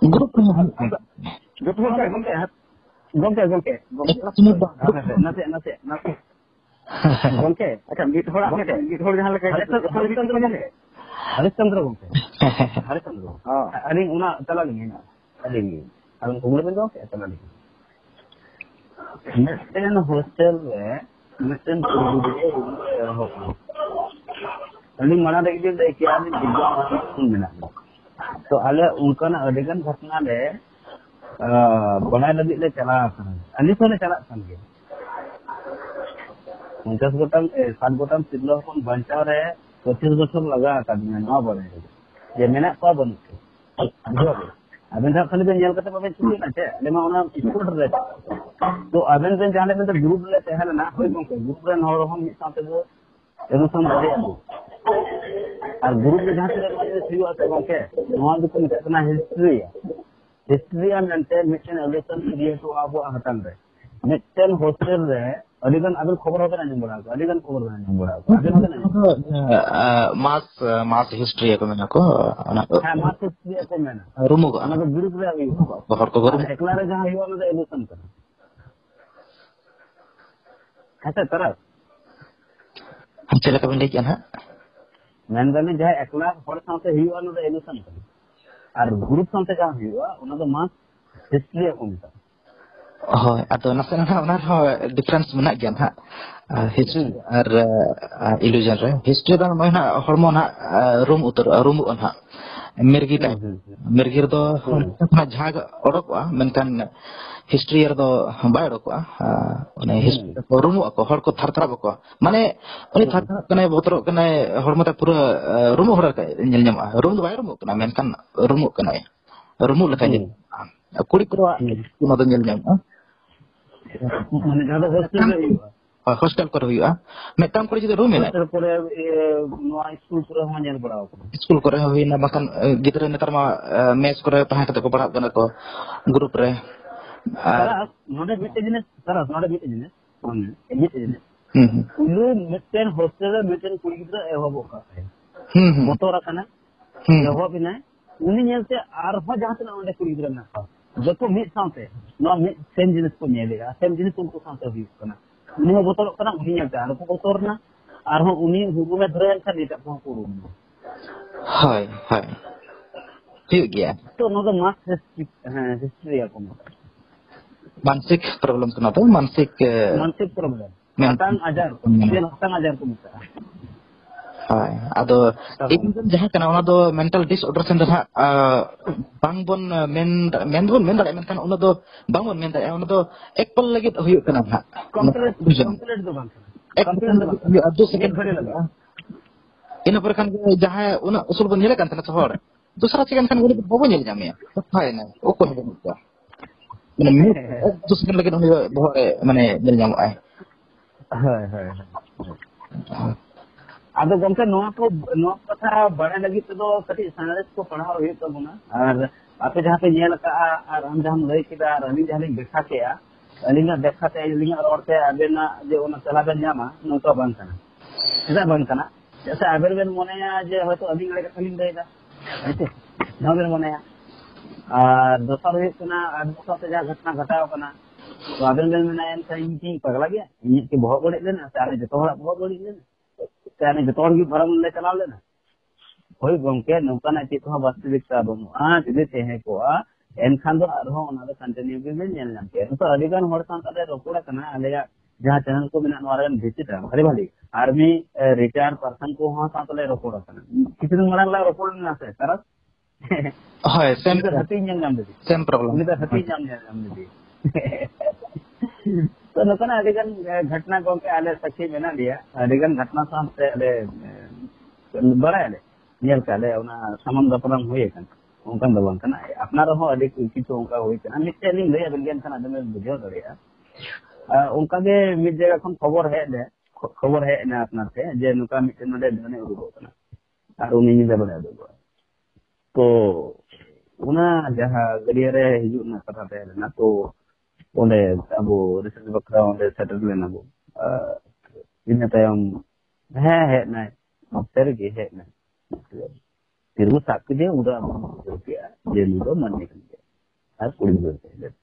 Grup ro. Grup ro Gongke. Nasi. Gongke. Akan gitu orang jalan Harischandra gongke. Aling una tala ni na. Aling kumule ben gongke tala ni. Mesten hostel mesten Ali मना देखिए देखिए आदमी दिग्गज तो आले उनका ना अडेगन घटना ले बनाए लगी ले चला अली तो ले चला संगे 50 गोटम 7 गोटम सिद्लो कौन बंचा रहे 25 बछर लगा आदमी ना बने जे मेना को बनु अबेन दा खाली बेन जेल कते बाबे छुटी ना चे लेमा ओना स्कूल रे तो अबेन बेन जाने बेन ग्रुप ले तहले ना होय गंके ग्रुप रे हर हम मिद साथे दो एनुसन दारे और ग्रुप में जहां तक मजे थीयो आते गंके नोआ दो को मितना हिस्ट्री मेंटे मिशन एवोल्यूशन क्रिएट हो आबो हतन रे मिशन हॉस्टल रे अलीगन अबेन खबर होबे ना बड़ा अलीगन खबर ना बड़ा मास हिस्ट्री को मेना को हां मास हिस्ट्री को मेना रूमो को अना ग्रुप रे आबी हर को ग्रुप एकला रे जहां हियो ना एवोल्यूशन कर ऐसा तरह हम चला कबन ले ना मेनदाने जहां एकला हर साथे हियो ना एवोल्यूशन कर और ग्रुप साथे जहां हियो ओना तो मास हिस्ट्री को मेना होय अतो नसे ना ओना डिफरेंस मेना गया ना हिस्ट्री और इल्यूजन रे हिस्ट्री दा ना हरमो ना रूम उतर रूम ना मिर्गी दो ना झाग ओडोकवा मेनकान हिस्ट्री रे दो बाय ओडोकवा ओने हिस्ट्री को रूम को हर को थरथरा बको माने उनी थरथरा कने बोतरो कने हरमता पूरा रूम हर का नेल ᱧᱟᱢᱟ रूम दो बाय रूम कना मेनकान रूम कना रूम लका नेल कुड़ी को उना दो नेल ᱧᱟᱢᱟ माने जहां हॉस्टल रे हॉस्टल को हुआ मेटाम को जो रूम है हॉस्टल को नोआ स्कूल को हम नेल बड़ा स्कूल को हुईना बकन गिदरे नेतर मा मेस को तहा कते को पढ़ा बना को ग्रुप रे नोडे बिटे जिने तरह नोडे बिटे जिने नु मिटेन हॉस्टल रे मिटेन कुड़ी गिदरा एहोबो का मोटोरा कना एहो बिना उनी नेलते आर हो जहां तना ओंडे कुड़ी गिदरा ना जतो मिट साथे नो मिट सेम जिनिस को नेलेगा सेम जिनिस उनको साथे हुई कना उनी बोतल कना उनी नेलते आर को बोतल ना आर हो उनी हुगु में धरे एन खान एटा को रूम हाय हाय ठीक गया तो नो द मास हिस्ट्री को मानसिक प्रॉब्लम कना तो मानसिक प्रॉब्लम हतांग आजार को मिता हाय अदो इनजन जहां कना ओना दो मेंटल डिसऑर्डर सेन दहा बांगबन मेन दा मेनखान ओना दो बांगबन मेन दा ओना दो एक पल लगे हुई कना हा कंप्लीट दो बांग एक पल अदो सेकंड भरे लगा इन पर खान जहां ओना उसूल बन नेले कान तना हर दूसरा सेकंड खान उनी बबो नेल जामे हाय ना ओको हे बनुका माने दो सेकंड लगे हुई बहरे माने नेल जामो आय हाय आदो गमके नोआ कथा बड़े लगी तो कटी साइंस को पढ़ाओ हुई तबना और आपे जहां पे नेल का और हम जहां लई किदा और अली जहां देखा के अलीना देखा ते अलीना रोडते अबेना जे ओना चला बेन जामा नोका बनकना इदा बनकना जैसे अबेर बेन मोनेया जे होतो अली लगे खाली देगा ऐसे ना बेन मोनेया और दोसर हुई कना आदमी साथे जहां घटना घटाओ कना तो अबेन बेन मेना एन साइंस पगला गया इन के बहुत बड़े लेना सारे जो तोड़ा बहुत बड़ी लेना त्याने जतोड़ की भरम ले चला लेना होय गंके नौकाना चीज हो वास्तविकता बनु जदि तेहे को एनखान दो आरो ओना दो कंटिन्यू के में नेल नाम के तो अलीगन होड़ सांताले रोकोड़ा कना आलेया जहां चैनल को बिना नोरन विजिट हरे भाली आर्मी रिटायर्ड पर्सन को हां सांताले रोकोड़ा कना किसी दिन मरन ला रोकोड़ ना से तरस हाय सेम हती नाम दे सेम प्रॉब्लम उनी तो हती नाम दे तो नकना अलीगन घटना को के आले सखी मेना लिया अलीगन घटना सामते आले बड़ा आले नेल काले ओना सामान दपरम होय कन उनका दबन कना अपना रहो अली किछु उनका होय कना मिटेली ले अलीगन कना दमे बुझो दरिया उनका के मिट जगह खन खबर है ना अपना से जे नुका मिटे नडे दने उरुगो कना और उनी निदे बड़ा दो तो उना जहां गरिया रे हिजु ना कथा ते ना तो ओंडे अबो रिसर्च बकरा ओंडे सेटल लेना बो इन तायम है ना अफसर के है ना फिर वो साथ के उड़ा रुपया जे लुडो मन निकल गया और कुड़ी बोलते हैं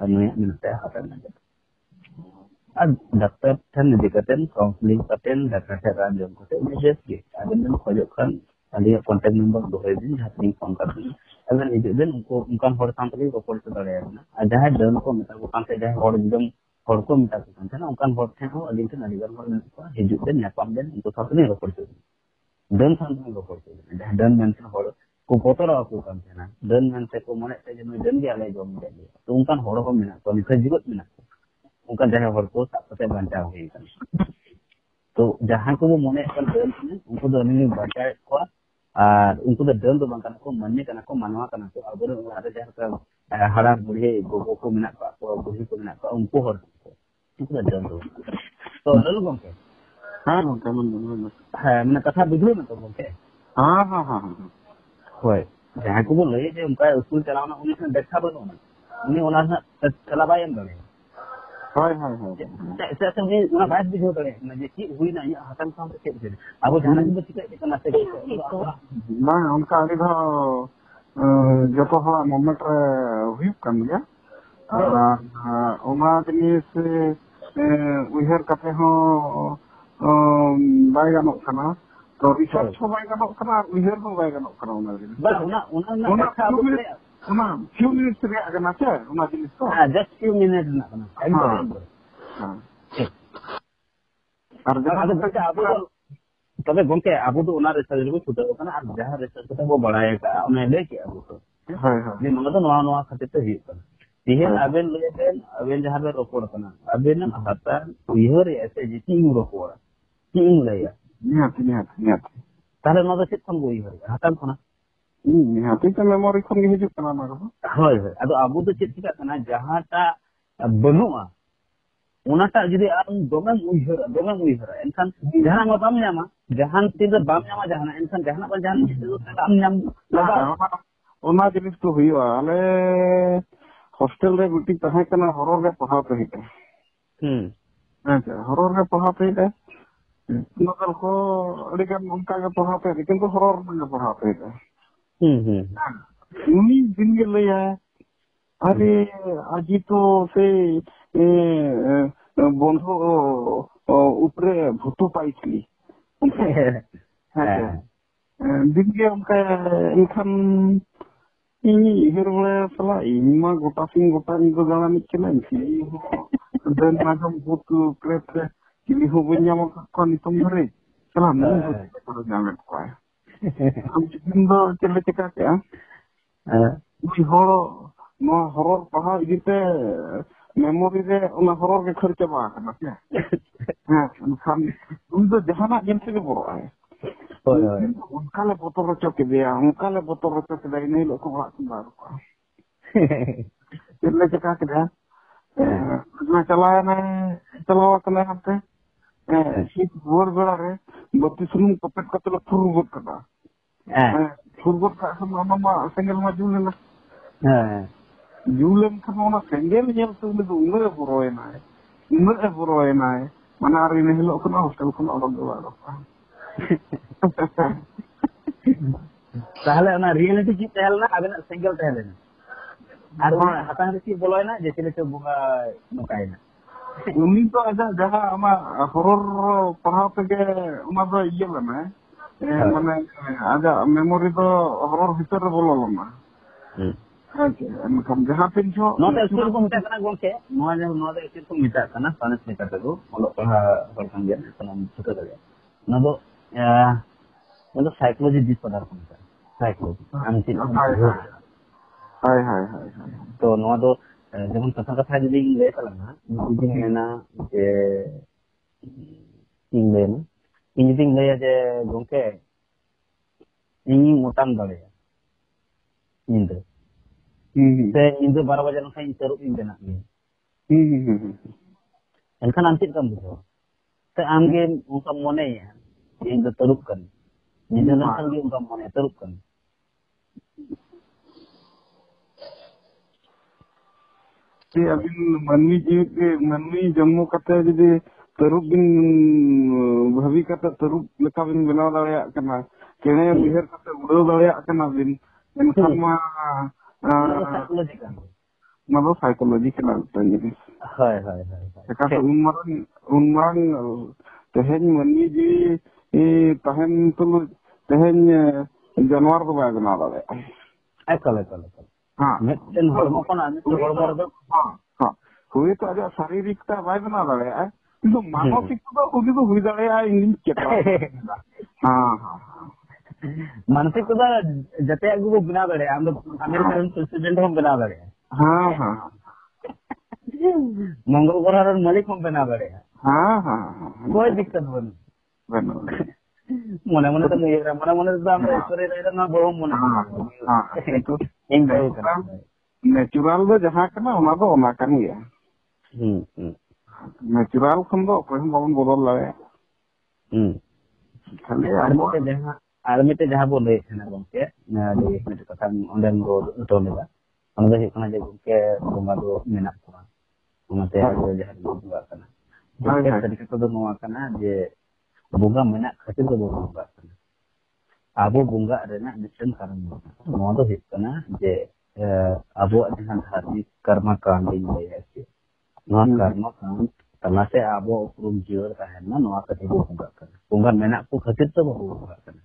और नया मिलता है हाथ में अब डॉक्टर ठन दिक्कतें काउंसलिंग करते डॉक्टर से राजन को मैसेज के आदमी खोजो खान अली कांटेक्ट नंबर दोहे दिन हाथिंग फोन कर दिन अगर निजे दिन उनको उनका हर सांतली को पढ़ते दड़े ना जहां डन को मेता को कांते जहां हर एकदम हर को मेता को कांते ना उनका हर थे हो अली ठन अलीगढ़ हर को हिजु दिन नापाम दिन उनको सांतली को पढ़ते डन सांतली को पढ़ते जहां डन मेंशन हर को पोतरा को कांते ना डन मेंते को मने ते जे डन के आले जम दे तो उनका हर को मेना तो निका जीवत मेना उनका जहां हर को साथे बांटा हुई तो जहां को मने कर डन उनको दो अली बांटा को ᱟᱨ ᱩᱱᱠᱩ ᱫᱚ ᱰᱟᱹᱱ ᱫᱚ ᱵᱟᱝ ᱠᱟᱱᱟ ᱠᱚ, ᱢᱟᱹᱱᱢᱤ ᱠᱟᱱᱟ ᱠᱚ, ᱢᱟᱱᱣᱟ ᱠᱟᱱᱟ ᱠᱚ, ᱟᱵᱚᱨᱮᱱ ᱚᱲᱟᱜ ᱨᱮ ᱡᱟᱦᱟᱸ ᱞᱮᱠᱟ ᱦᱟᱲᱟᱢ ᱵᱩᱲᱦᱤ ᱜᱚᱜᱚ ᱠᱚ ᱢᱮᱱᱟᱜ ᱠᱟᱜ ᱠᱚᱣᱟ, ᱵᱩᱲᱦᱤ ᱠᱚ ᱢᱮᱱᱟᱜ ᱠᱚᱣᱟ, ᱩᱱᱠᱩ ᱦᱚᱲ ᱩᱱᱠᱩ ᱫᱚ ᱰᱟᱹᱱ ᱫᱚ ᱵᱟᱝ ᱠᱟᱱᱟ᱾ ᱛᱚ ᱞᱟᱹᱞᱩ ᱜᱚᱝᱠᱮ, ᱦᱮᱸ ᱜᱚᱝᱠᱮ ᱢᱮᱱ ᱦᱮᱸ ᱢᱟᱱᱮ ᱠᱟᱛᱷᱟ ᱵᱩᱡᱷᱟᱹᱣ ᱱᱟ ᱛᱚ ᱜᱚᱝᱠᱮ? ᱦᱮᱸ ᱦᱳᱭ, ᱡᱟᱦᱟᱸᱭ ᱠᱚᱵᱚ ᱞᱟᱹᱭᱟ ᱡᱮ ᱚᱱᱠᱟ ᱩᱥᱩᱞ ᱪᱟᱞᱟᱣᱱᱟ, ᱩᱱᱤ ᱴᱷᱮᱱ ᱵᱮᱠᱷᱟ ᱵᱟᱹᱱᱩᱜᱼᱟ, ᱩᱱᱤ ᱚᱱᱟ ᱨᱮᱱᱟᱜ ᱛᱮᱞᱟ ᱵᱟᱭ ᱮᱢ ᱫᱟᱲᱮᱭᱟᱜᱼᱟ᱾ ᱦᱳᱭ ᱪᱮᱫᱟᱜ ᱥᱮ ᱩᱱᱤ ᱚᱱᱟ ᱵᱟᱭ ᱵᱩᱡᱷᱟᱹᱣ ᱫᱟᱲᱮᱭᱟᱜ ᱡᱮ ᱪᱮᱫ ᱦᱩᱭᱱᱟ ᱤᱧᱟᱹᱜ ᱦᱟᱛᱟᱝ ᱥᱟᱶᱛᱮ ᱪᱮᱫ ᱦᱩᱭᱱᱟ, ᱟᱵᱚ ᱡᱟᱦᱟᱱᱟᱜ ᱜᱮᱵᱚ ᱪᱤᱠᱟᱹᱭᱮᱫ ᱠᱟᱱᱟ ᱥᱮ ᱵᱟᱝ ᱚᱱᱠᱟ ᱟᱹᱰᱤ ᱫᱷᱟᱣ ᱡᱚᱛᱚ ᱦᱚᱲᱟᱜ ᱢᱚᱢᱮᱱᱴ ᱨᱮ ᱦᱩᱭᱩᱜ ᱠᱟᱱ ᱜᱮᱭᱟ, ᱚᱱᱟ ᱡᱤᱱᱤᱥ ᱩᱭᱦᱟᱹᱨ ᱠᱟᱛᱮ ᱦᱚᱸ ᱵᱟᱭ गानᱚᱜ kana, तो রিসার্চ হো বাই গানক kana আর উইহার হো বাই গানক kana ওনা জিনিস বা ওনা ব্যাখ্যা আবু বলে ওনা ফিউ মিনিটস রে আগনা চে ওনা জিনিস তো হ্যাঁ জাস্ট ফিউ মিনিট না kana একদম হ্যাঁ আর যেটা আবু তবে গঙ্কে আবু তো ওনা রিসার্চ রে ছুটাও kana আর যাহা রিসার্চ কথা বো বাড়ায় ওনা লে কি আবু তো হ্যাঁ হ্যাঁ যে নোনা তো নোয়া নোয়া খাতে তো হি kana তিহেন আবেন লেবেন আবেন যাহা বে রোপড় kana আবেন হাতান উইহার এসে যে তিন রোপড় তিন লেয়া নিহাত তাহলে নদা চেত কোন বই হই হাতান কোনা নিহাত তো মেমোরি খন হিজুক kana না হয় হয় আদো আবু তো চেত চিকা kana যাহাটা বনুয়া ওনাটা যদি আম দমে উইহার এনখান যাহা মা বাম নামা জাহান তিন বাম নামা জাহান এনখান জাহান বা জাহান আম নাম লাগা ওনা জিনিস তো হইয়া আলে হোস্টেল রে গুটি তাহে kana হরর রে পড়াও তো হিতে আচ্ছা হরর রে পড়াও তো হিতে নকল को अड़ीगान उनका के पढ़ाते हैं किंतु हॉरर में पढ़ाते हैं उन्हीं दिन के लिए अरे आज तो से बंधु ऊपरे भूतू पाई थी दिन के उनका इनखान ini hirule sala ima gota sing gota ni go jalan ikena ini dan macam butu kretre ini hubunnya mau kon itu mere salah mau baru jalan kau am jindo cele cekak ya ini horor paha gitu memori re una horor ke kharcha ba kana ya kan untuk jahanak jenis ke boro ay उनका ले बोतल रचो के दिया नहीं लोग को बात मारो इतने चका के दिया मैं चलावा करने हमसे शीत बोर बड़ा रे बत्ती सुनूं कपट का तो फुरगुट करता फुरगुट का हम मामा सिंगल में जूलन खाना ना सिंगल जेल तो उन्हें बुरोए ना है मना आरी नहीं लोग को ना हॉस्टल को ना अलग दो তাহলে না রিয়েলিটি কি তাহলে না আবেন সিঙ্গেল তাহলে না আর হাতাং কি বলয় না যে ছেলে তো বুকা নকাই না উনি তো আজ যাহা আমা হরর পড়াও থেকে ওনা তো ইয়ে না মানে আজ মেমোরি তো হরর ভিতরে বললো না আচ্ছা যাহা পিনছো নটা স্কুল কো মিটা কানা গংকে নটা স্কুল কো মিটা কানা সায়েন্স মিটা তো অলো পড়া হরকান গে কোন ছোট করে না তো मतलब साइकोलॉजी दिस पदार्थ होता है साइकोलॉजी आंशिक हाय तो नवा दो जेमन कथा जदी ले चलना इदिं लेना जे इदिं ले जे गोंके इनी मोटान दले इंदे से इंदे 12 बजे न खाई तरुप इन देना एनखान आंशिक कम बुझो ते आमगे उनका मने इन दो तरुप कर निजन संगी उनका मन तरुप कर ते अभी मनवी जम्मू कते जदी तरुप बिन भाभी कते तरुप लेका बिन बनाव दाड़िया कना केने बिहर कते उड़ाव दाड़िया कना बिन एनखान मा साइकोलॉजी कना तंगी हाय एका उनमारन तेहेन मनवी जी तहन तुल तेहेन जानवर तो बाय बना दाड़े एकल हां मिटन हरमो कोना हरमो रे हां हुई तो आज शारीरिकता बाय बना दाड़े किंतु मानसिक तो हुई दाड़े इन केटा हां मानसिक तो जते आगु बना दाड़े हम अमेरिकन प्रेसिडेंट हम बना दाड़े हां मंगल ग्रह रे मालिक हम बना दाड़े हां कोई दिक्कत बन Mana tuh ya, mana tuh sampai sore itu nggak bohong mana. Itu yang baik kan. Natural do jaha kana ona do ona kan ya. Natural kan do ko hum bodol la. Almite jaha boleh kana gongke na di kata onden ro to lega. Ono do hikana je gongke bunga do menak ko. Ona te jaha bunga kana. Tadi kata do noa kana je bunga menak khatir do bunga kana. Abo bunga rena disen karena noa do hikana je abo dengan hati karma kanding ya sih. Noa karma kan tanase abo urum jiwa kahena noa ketibu bunga kana. Bunga menak ko khatir do bunga kana.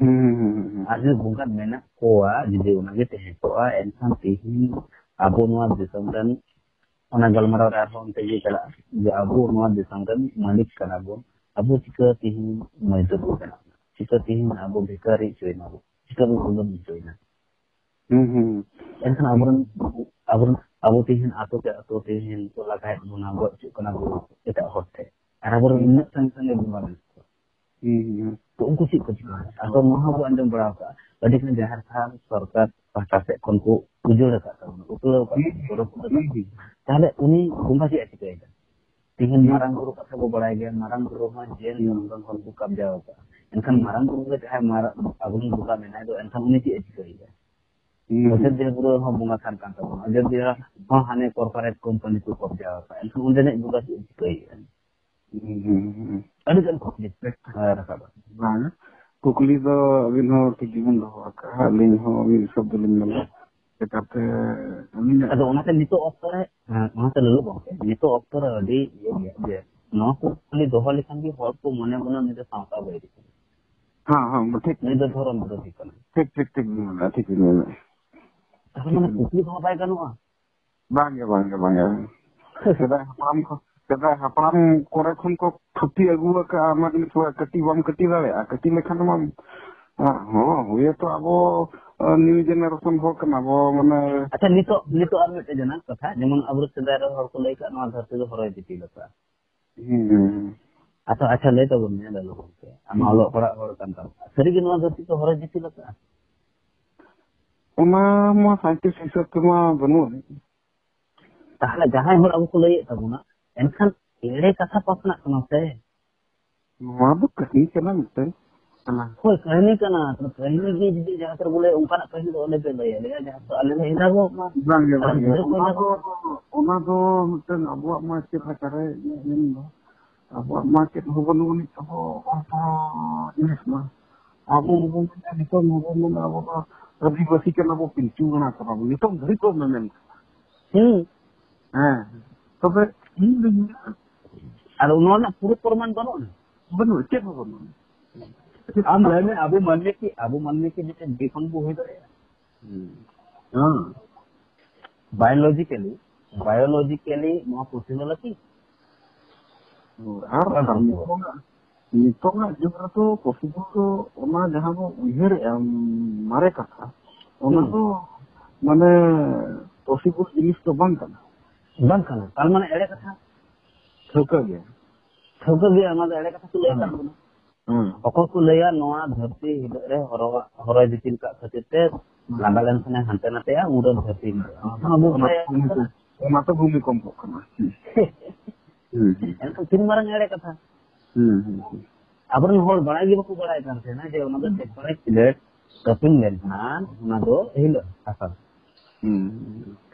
Asli bukan menak koa jadi unagi teh koa ensan tihin abu nuat disangkan ona galmara arhon teji kala je abu nuat disangkan malik kan abu jika tihin maitu bukan jika tihin abu bekari cuina jika belum cuina ensan abu tihin atau tihin to lakai guna buat cukana bu tidak hote arabur ingat sang-sang bukan तो उनको सीख कुछ अगर वहाँ वो अंदर बड़ा होगा लेकिन जहाँ था सरकार पासा से उनको उजड़ करता है उतो ताले उन्हीं गुंगा से ऐसे करेगा तीन मारंग गुरु का वो बढ़ाया गया मारंग गुरु में जेल नियंत्रण को कब्जा होगा इनका मारंग गुरु का चाहे मारा अगुन बुका में ना तो इनका उन्हीं से ऐसे करेगा जब dia गुरु हम बुंगा खान kan जब dia हम हने कॉर्पोरेट कंपनी को कब्जा होगा इनका उन्हें बुका से ऐसे करेगा ada kan konflik rakab bang kukuli do abin ho tigimun do ka lin ho abin sob lin mala dekate amin ada onate nito oktore onate lulu bang nito oktore di ya je no kukuli do holi kan bi hor ko mone mone nito samta bairi ha ठीक nito thoron do tikana ठीक mala ठीक mala mana kukuli do bai kanwa bang ya Kita hapam kore khun ko thuti agu ka amar ni thua kati bam kati dare kati lekhan mam huye to abo new generation ho kana abo mane acha nito ar mete jana katha jemon abur sedar hor ko lei ka no dharti do horoi diti lata acha lei to gon ne dalu ke amalo ora hor kan ta sari gi no dharti to horoi diti lata ona ma scientist hisab ma banu tahala jahan hor abu ko lei tabuna enkan ere kata pasna kana se madu kahi kana mate kana koi kahani kana to kahani gi jidi jaha ter bole unkana kahani do ole pe lay le jaha to ale ina go ma bang ona do miten abu ma che phakare yin do abu ma che hobonu ni to ini semua abu ni to abu rabi basi kana abu pintu na ka abu ni to gari ko memen तबे अरे उन्होंने पूरे प्रमाण बनो check बनो हम लेने अबू मानने की जैसे डिफन को हुई तो बायोलॉजिकली वहाँ पॉसिबल है नितोंगा जो तो पॉसिबल तो ओना जहां वो उहर मारे कथा ओना तो माने पॉसिबल जिनिस तो बन kana tal mane ere katha thauka ge amada ere katha kulay kan oko kulaya noa dharti hidare horo ditil ka khatite landalan sane hante nate ya udan dharti mata bhumi kompo kana enka tin marang ere katha abran hor bada gi bako bada kan the na je ona do separate plate cupping len na ona do hilo asal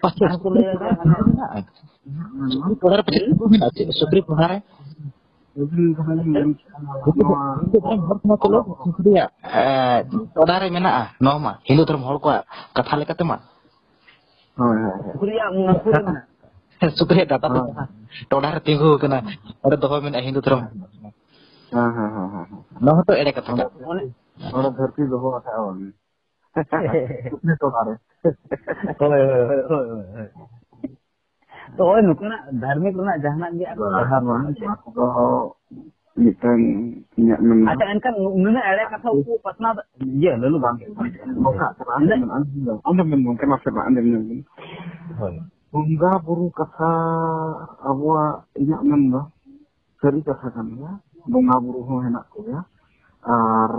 Pasal kuliah ada. Polar pendidikan ada. Supri pohar. Itu kan harus mau kalau dia saudara mana norma Hindu term hol ko katha lekate ma. Kuliah mengaku mana? Supri data saudara tinggu kana ada doho mena Hindu term. Noh to ere katha. Ora dharti doho ata awan. Supri saudara. तो ओए नुकना धार्मिक रना जहाना ge mitten इन्yak men अच्छा इनका उन्होंने एड़े कथा उसको पतना ये ललु बांगे anda men mungkin masih anda men bunga buru kata abua inyak men do seri kata kan ya bunga buru ho henak ko ya Ar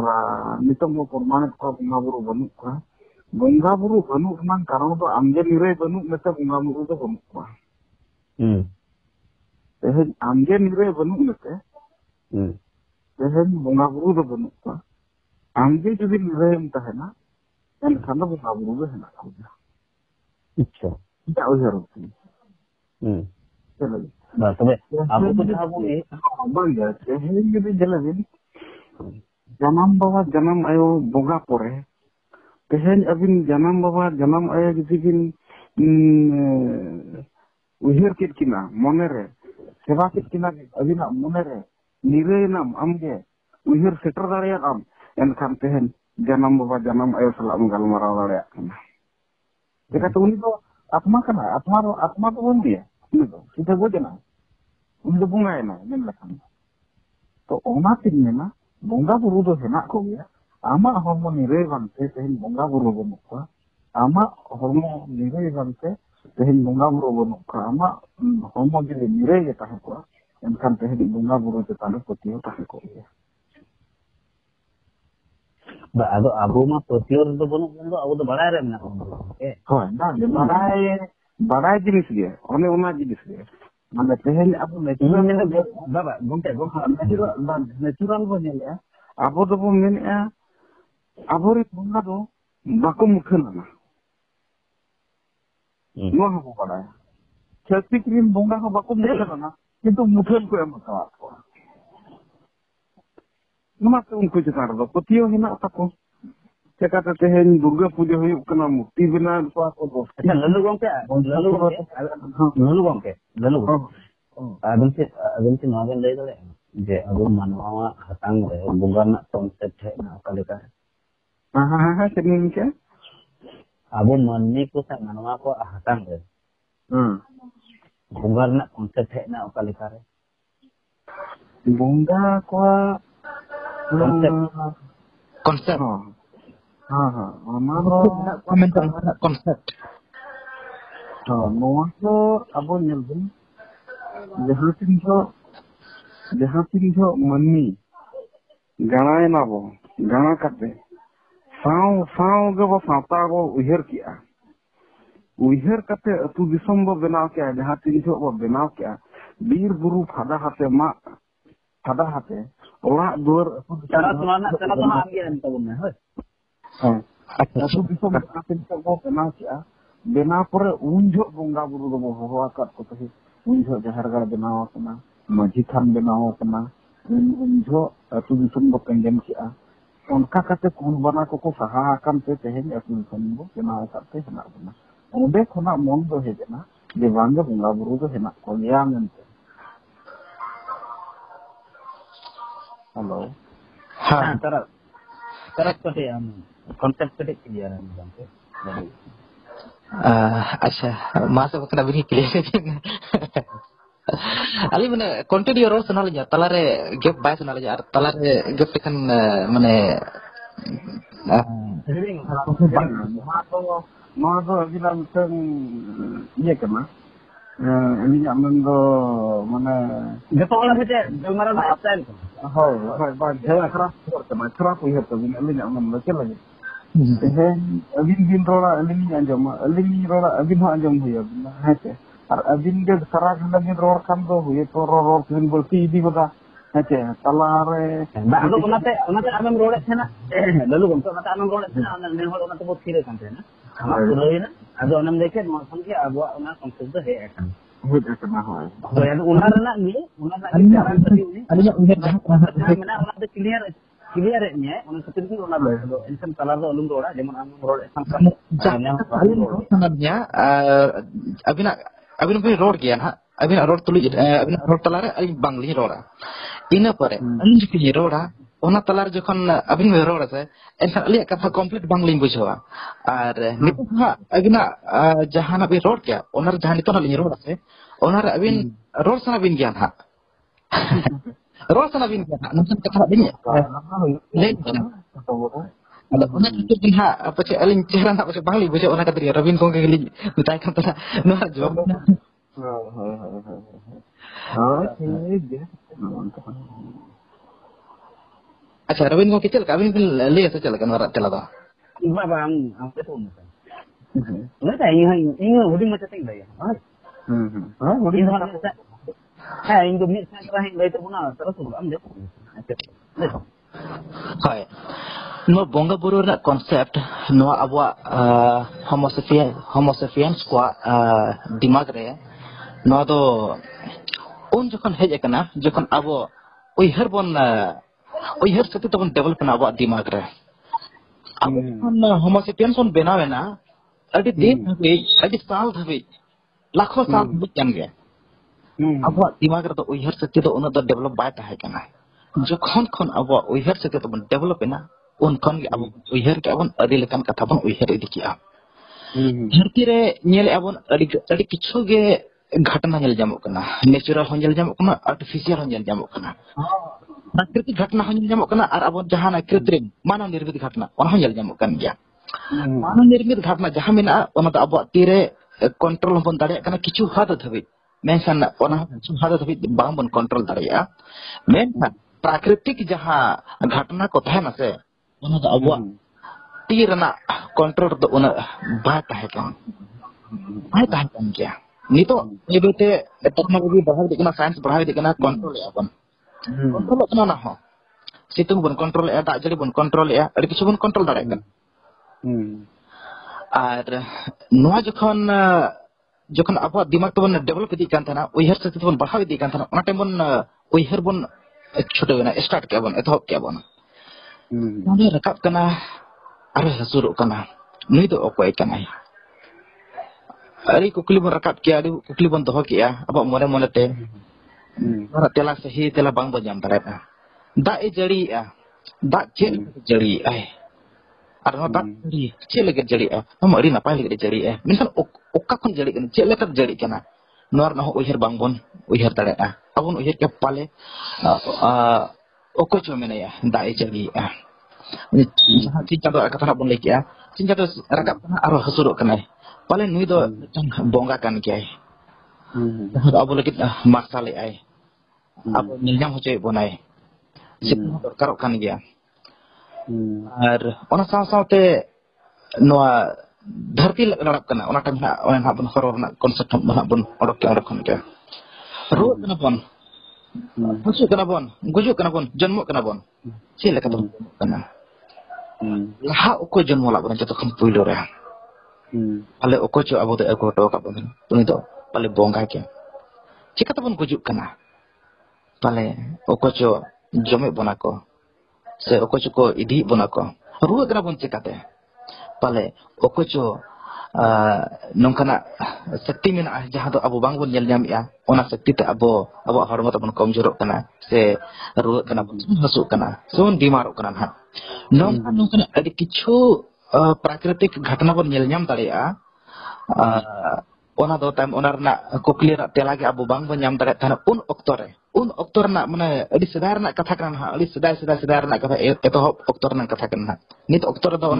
nitong mo permanen ko bunga buru banuk ka. Bunga buru banuk nang karang do amge nire banuk mete bunga buru do banuk ka. Tehen amge nire banuk mete. Tehen bunga buru do banuk ka. Amge jodi nire em tahena. Enkhan do bunga buru do hena ka. अच्छा Tidak usah rugi. Chalo. Nah, तबे aku tuh dah boleh. Bang ya, tehen jodi jalan janam baba janam ayo boga pore tehen abin janam baba janam ayo jodi bin uhir kit kina monere seba kit kina abina monere nire nam amge uhir setter dareya am enkhan tehen janam baba janam ayo salam galmarao dareya kana jika tu uni do atma kana atma do bon dia uni do sida bojana uni do bunga ena men lakhan to ona tin mena bunga buru do henak ko ya ama hormo nire bante tehen bunga buru banuk ka ama hormo nire bante tehen bunga buru banuk ka ama hormo jile nire ge tahe ko enkhan tehen bunga buru te tanu potio tahe ko ya ba ado abu mah petior do banuk do abu do badai re mena ko hoy na badai jinis ge one ona jinis ge mane tehen abu natural baba gomte natural bo nyele abo do bo menea abori bunga do bako mukhelana no ho badai chati krim bunga ko bako mukhelana kintu mukhel ko em ka ko numa to unku chetar do potio hina tako chekata tehen durga puja huyuk kana mukti bina ko do lalu gomte abin sih nagen lay dole je abu manwa hatang re bunga na concept hai na kali ka kening ke abu manni ko sa manwa ko hatang re bunga na concept hai na kali ka re bunga ko konsep amaro komentar konsep noa ko abo nyelbin jahan tin jo manni gana na bo gana kate sao ge bo sata bo uhir kia uhir kate atu disom bo benaw kia jahan tin jo bo benaw kia bir buru phada hate ola duar cara to amge nan to na hoy atu disom atin bo benaw kia benaw pore unjo bunga buru do bo howa kat ko tahi unjo jahar gar benaw kana maji than benaw kana unjo atu disum bo pengen kia onka kate kun bana ko saha akan te tehen atu disum bo benaw kate hena bana onde khona mon do hejena je bangga bunga buru do hena ko yang ente halo ha cara kate konsep kate clear an bangke अच्छा मासे बकना बिनी clear ali mane continue ro sonal ja talare gap bay sonal ja ar talare gap kan mane no do bilang teng iya kana ini amen do mane geto ola bete dalmara na style hoy ba jaya kerap iya to ini amen lo lagi abin bin rola alin rola abin ha anjam huya hace ar abin ge sarak lagi ror kam do huye to ror tin bolti di goda hace talare ba ado onate amem role thena lalu gomto onate amem role thena ona ne hol onate bot khire kan thena amar roina ado onam dekhe mo samke abo ona concept do he akan hud ekna hoy hoy ado unarna ni cara tadi ni alinya uhet mana ona de clear nya ona seperti ona do insan talar do ulum roda jemon amem role sampai sebenarnya abin bin road gaya ha abin road tuli abin road talare alin bangli roda ina pare alin jikini roda ona talar jokhon abin bin roda se enkan ali katha complete bangli bujhawa ar nitu ha abina jahan abin road gaya onar jahan itu alin roda se onar abin road sana bin gyan ha road sana bin gyan ha nunsan katha bin lain ada ona itu bin ha apa cak alin chehra nak pakai bangli bujhawa ona katri rabin kong ke geli mitai kan tara no jawab अच्छा रविन को किचल का अभी ले से चल का नरा चला दो बाबा हम पे तो नहीं था ये हुडिंग मचा तक दया हां हुडिंग मचा है इन दो मिनट से रहे ले तो बुना तरह से हम देखो हाय नो बोंगा बुरु ना कॉन्सेप्ट नो अबवा होमोसेपियंस को दिमाग रे नो दो उन जखन हेज एकना जखन अबो उइहर बन उइहर सते तबन डेवलप ना अबवा दिमाग रे अब होमोसेपियंस बन बनावेना अडी दिन धबे अडी साल धबे लाखों साल बुझन गे अबवा दिमाग रे तो उइहर सते तो उन दो डेवलप बाय ताहे कना जखन खन अबवा उइहर सते तबन डेवलप ना उन खन गे अब उइहर के अबन अडी लेकन कथा बन उइहर इदी किया धरती रे नेल अबन अडी किछु गे घटना नेल जामो कना नेचुरल हो नेल जामो कना आर्टिफिशियल हो नेल जामो कना प्राकृतिक घटना हो नेल जामो कना और अब जहां कृत्रिम मानव निर्मित घटना ओना हो नेल जामो कन गया मानव निर्मित घटना जहां मेना ओना तो अब तीरे कंट्रोल बन दाड़े कना किछु हाद धबि मेनसन ओना किछु हाद धबि बांग बन कंट्रोल दाड़िया मेन प्राकृतिक जहां घटना को थाना से ओना तो अब तीरना कंट्रोल तो ओना बाय ताहे कन गया नितो ये बेटे टेक्नोलॉजी बढ़ाई दिकना साइंस बढ़ाई दिकना कंट्रोल या बन कंट्रोल कना ना हो सितुंग बन कंट्रोल या दाग जड़ी बन कंट्रोल या अड़ी किछु बन कंट्रोल दाड़े कन और नोआ जखन अब दिमाग तो बन डेवलप इदी कान थाना उइहर से बन बढ़ाई इदी कान थाना ओना टाइम बन उइहर बन छुटेना स्टार्ट के बन एतहब के बन नोने रकाब कना अरे हसुर कना नुई दो ओकोय कना अरे कुकली बन रकाब किया अरे कुकली बन दोह किया अब मोने मोने ते तेला सही तेला बांग बजाम दारेता दा ए जड़ी दा चेल जड़ी आए और दा जड़ी चेल के जड़ी हम अड़ी नपाय लगे जड़ी मिनसन ओका खन जड़ी कन चेल का जड़ी कना नोर न उइहर बांग बन उइहर दारेता अबन उइहर के पाले ओको चो मेनया दा ए जड़ी जहां चिंता दो कथा बन लेकिया चिंता तो रकाब कना आरो हसुरो कना पाले नुई दो बोंगा कान के अब लगे मार्शल आए अब निलजाम होचे बनाए सिद्धि दरकार कान गया और ओना साव सावते नोआ धरती लड़ाप कना ओना टाइम ओना बन हरो ना कॉन्सेप्ट बन ओडक के रखन के रो कना बन गुजु कना बन जन्म कना बन से लेका तो कना लहा उको जन्म ला बन जतो खम पुइलो रे पाले ओकोचो अब तो एको टो का बन तुनी तो पाले बोंगा के चिका तो बन गुजुक कना पाले ओकोचो जमे बना को से ओकोचो को इदी बना को रुआ कना बन चिकाते पाले ओकोचो नोंकना शक्ति में जहां तो अब बांग बन नेल जामिया ओना शक्ति ते अब हरमो तो बन कमजोर कना से रुआ कना बन हसु कना सोन बीमार कना ना नोंकना अडी किछु प्राकृतिक घटना बन नेल नाम दाड़िया ओना दो टाइम ओना रना कुकली रा तेला के अब बांग बन नाम दाड़े थाना उन ऑक्टर रना माने अडी सदा रना कथा कना अडी सदा रना कथा एतो ऑक्टर रना कथा कना नित ऑक्टर दो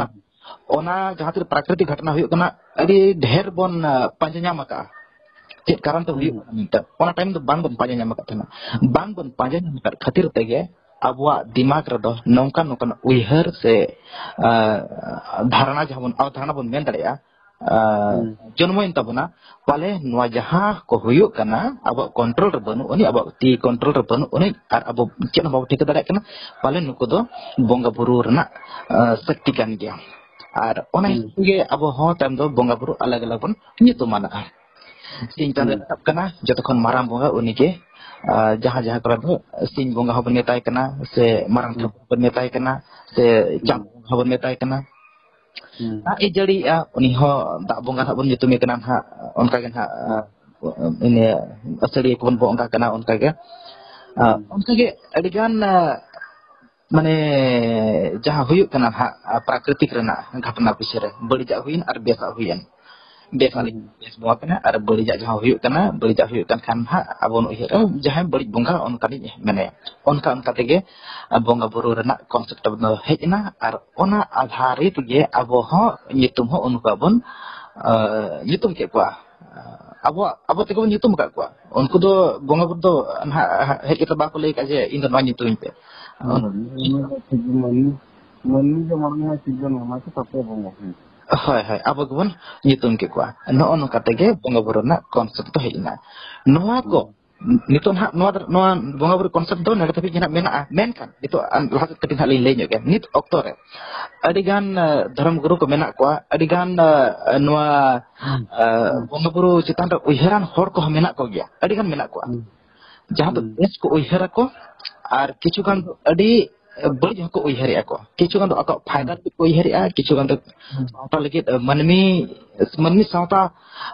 ओना जहां तिर प्राकृतिक घटना हुई कना अडी ढेर बन पंजा नाम का चेक कारण तो हुई कना ओना टाइम तो बांग बन पंजा नाम का थाना बांग बन पंजा नाम का खातिर तेगे अबवा दिमाग रे दो नौका उइहर से धारणा जहां अवधारणा बन मेन दाड़िया जन्मइन तबना पाले नोआ जहां को हुयो कना अब कंट्रोल रे बनु उनी अब ती कंट्रोल रे बनु उनी और अब चेन बाबू ठीक दाड़े कना पाले नुको दो बोंगा बुरु रना शक्ति कान गया और ओना के अब हो टाइम दो बोंगा बुरु अलग अलग बन नितुमाना चिंता तब कना जतखन माराम बोंगा उनी के जहां जहां कर दो सिंह बोंगा हबन मेताय कना से माराम थबन मेताय कना से चाम हबन मेताय कना दा ए जड़ी उनी हो दा बोंगा हबन नितुमे कना हा उनका के हा इने असड़ी कोन बोंगा कना उनका के अडिगान माने जहां हुयु कना हा प्राकृतिक रना घटना पिछरे बड़ीजा हुइन और बेसा हुइन बेसाली बेस बोंगा कना और बड़ीजा जहां हुयु कना बड़ीजा हुयु कन खान हा अबन उहिर जहां बड़ी बोंगा उनका नि माने उनका तेगे बोंगा बुरु रना कॉन्सेप्ट बन हेजना और ओना आधारित गे अब हो नितुम हो उनका बन नितुम के को abo teko nyutum kat kuwa unku do bonga buru do hej kita ba ko lay ka je ing do ma nyutum pe mani je marne siজন ma ko tape bonga হয় হয় abo gon nyutum ke kuwa no ono katege bonga buru na konsep to hejna noa ko nito ha noa bonga buru konsep do na tapi jena mena menkan nito laha ketin hal lay nyok nit oktore adigan dharam guru ko mena kuwa adigan noa bonga buru citan re uiharan hor ko mena ko gya adigan mena kuwa jahan to bes ko uihara ko ar kichu kan adi bari ko uihari ako kichu kan do ako फायदा ko uihari a kichu kan do sauta lagi manmi sauta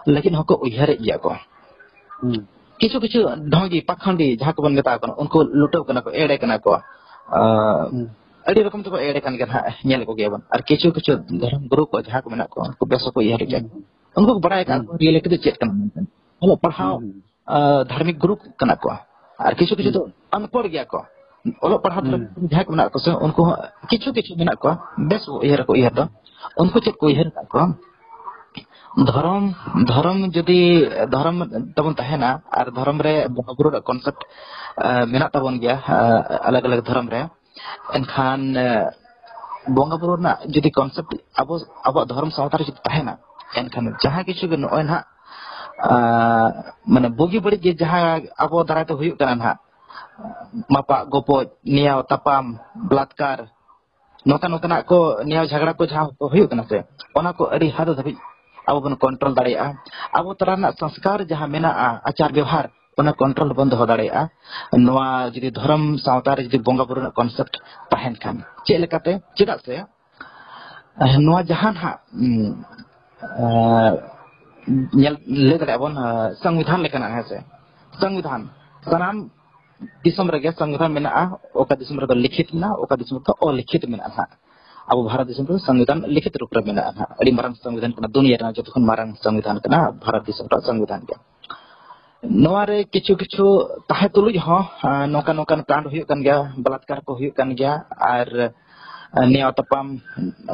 lagi hoko uihari ya ko किछु किछु ढोंगी पखंडी जहाँ को बन मेता को उनको लुटो कना को एड़े कना को अड़ी रकम तो एड़े कन के नेल को गेबन और किछु किछु धर्म गुरु को जहाँ को मेना को उनको बेसो को यह के उनको बड़ा एक रियलिटी तो चेक कना हेलो पढ़ाओ धार्मिक गुरु कना को और किछु किछु तो अनपढ़ गया को ओलो पढ़ा जहाँ को मेना को से उनको किछु किछु मेना को बेस को यह तो उनको चेक को यह को धर्म जदि धर्म तबन तहना और धर्म रे बोंगा बुरु कॉन्सेप्ट मेना तबन गया अलग अलग धर्म रे एनखान बोंगा बुरु ना जदि कॉन्सेप्ट अब धर्म सावता रे तहना एनखान जहां किछु के नय ना माने बोगी बड़ी जे जहां अब दाराते हुयु कना ना मापा गोपो निया तपाम बलात्कार नोका नोकना को निया झगड़ा को जहां हुयु कना से ओना को अड़ी हाद धबी अब बन कंट्रोल दाड़िया अब तरह संस्कार जहाँ मेना आचार व्यवहार ओना कंट्रोल बंद हो दाड़िया नोआ जदि धर्म सावता रे जदि बोंगा बुरु कॉन्सेप्ट तहन खान चे लेकाते चेदा से नोआ जहां हा ले दाड़े बन संविधान लेकना है से संविधान सनाम दिसम रे संविधान मेना ओका दिसम रे लिखित ना ओका दिसम तो अलिखित मेना हा अब भारत देश में संविधान लिखित रूप में मेना अड़ी मारंग संविधान कना दुनिया रे जतखन मारंग संविधान कना भारत देश रा संविधान के नोवारे किछु किछु ताहे तुलुज हो नोका नोका कांड हुयु कन गया बलात्कार को हुयु कन गया और निया तपाम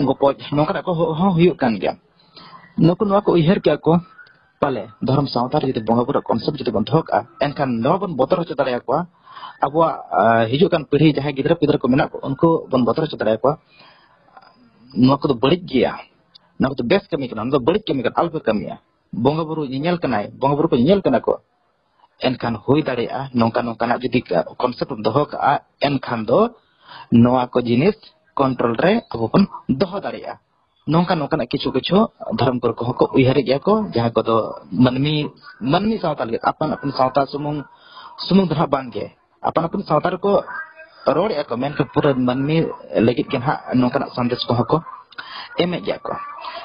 गोपो नोका को हो हुयु कन गया नुको नोवा को उइहर क्या को पाले धर्म सावतार जदि बोंगा बुरु कॉन्सेप्ट जदि बन धोका एनखान नोवा बन बोतर हो चदाया को अबवा हिजु कन पीढ़ी जहां गिदरा पिदरा को मेना उनको बन बोतर हो चदाया को नोआ को बड़ी गया नोआ को बेस कमी कना बड़ी कमी कना अल्प कमिया बोंगा बुरु नियल कनाय बोंगा बुरु को नियल कना को एनखान हुई दाड़िया नोका नोकाना जदि कॉन्सेप्ट दोहो का एनखान दो नोआ को जिनिस कंट्रोल रे अब बन दोहो दाड़िया नोका नोकाना किछु किछु धर्म गुरु को उइहरे गया को जहां को दो मनमी सावता लगे अपन अपन सावता सुमुंग धरा बांगे अपन अपन सावता को रोड को मेन के पूरा मनमी लगित के हा नोकाना संदेश को एमे गया को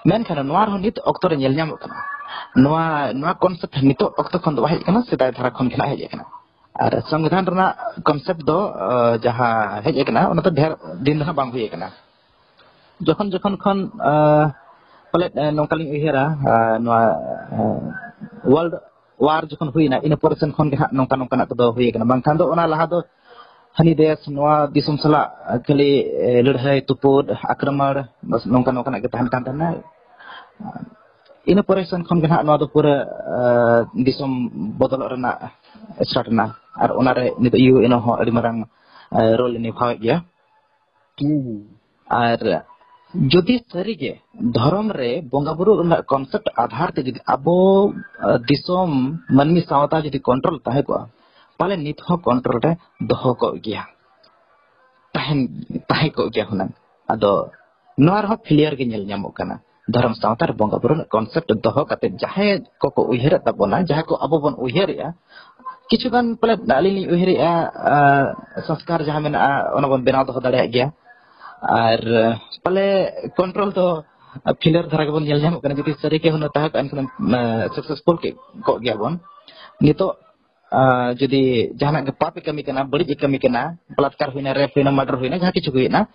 मेन खाना नोआर हो नित ऑक्टर नेल न्याम कना नोआ कॉन्सेप्ट नित ऑक्टर खन दो हेज कना सेदाय धारा खन खना हेज कना और संविधान रना कॉन्सेप्ट दो जहां हेज कना ओना तो ढेर दिन ना बांग हुई कना जखन जखन खन पले नोकाली उहेरा नोआ वर्ल्ड वार जखन हुईना इन पर्सन खन के नोका नोकाना तो हुई कना बांखान दो ओना लहा दो हनी देश नोआ दिसुम सला खाली लड़ाई तुपुद आक्रमण बस नोका नोकाना के तहन कांतना इन पर्सन खन के नोआ दो पूरा दिसुम बदल रना स्टार्ट ना और ओना रे नित यू इन हो अडी मारंग रोल निभाव गया और जदि सरीगे धर्म रे बोंगा बुरु कॉन्सेप्ट आधार ते जदि अबो दिसोम मनमी सावता जदि कंट्रोल ताहे को पाले नित हो कंट्रोल रे दोहो को गया ताहे को गया हुना अदो नोआर हो क्लियर के नेल न्यामो कना धर्म सावता रे बोंगा बुरु कॉन्सेप्ट दोहो कते जाहे को उहेर तबोना जाहे को अबो बन उहेरिया किछु गान पाले डाली उहेरिया संस्कार जहां मेना ओना बन बेनाव दोहो दाड़े गया और पाले कंट्रोल तो फिलर धरा बन नेल न्यामो कना जदि सरी के हुना ताहे अनकन सक्सेसफुल के को गया बन नितो जदि जहां के पाप कमी कना बड़ी कमी कना बलात्कार हुईना रेप हुईना मर्डर हुईना जहां किछु हुईना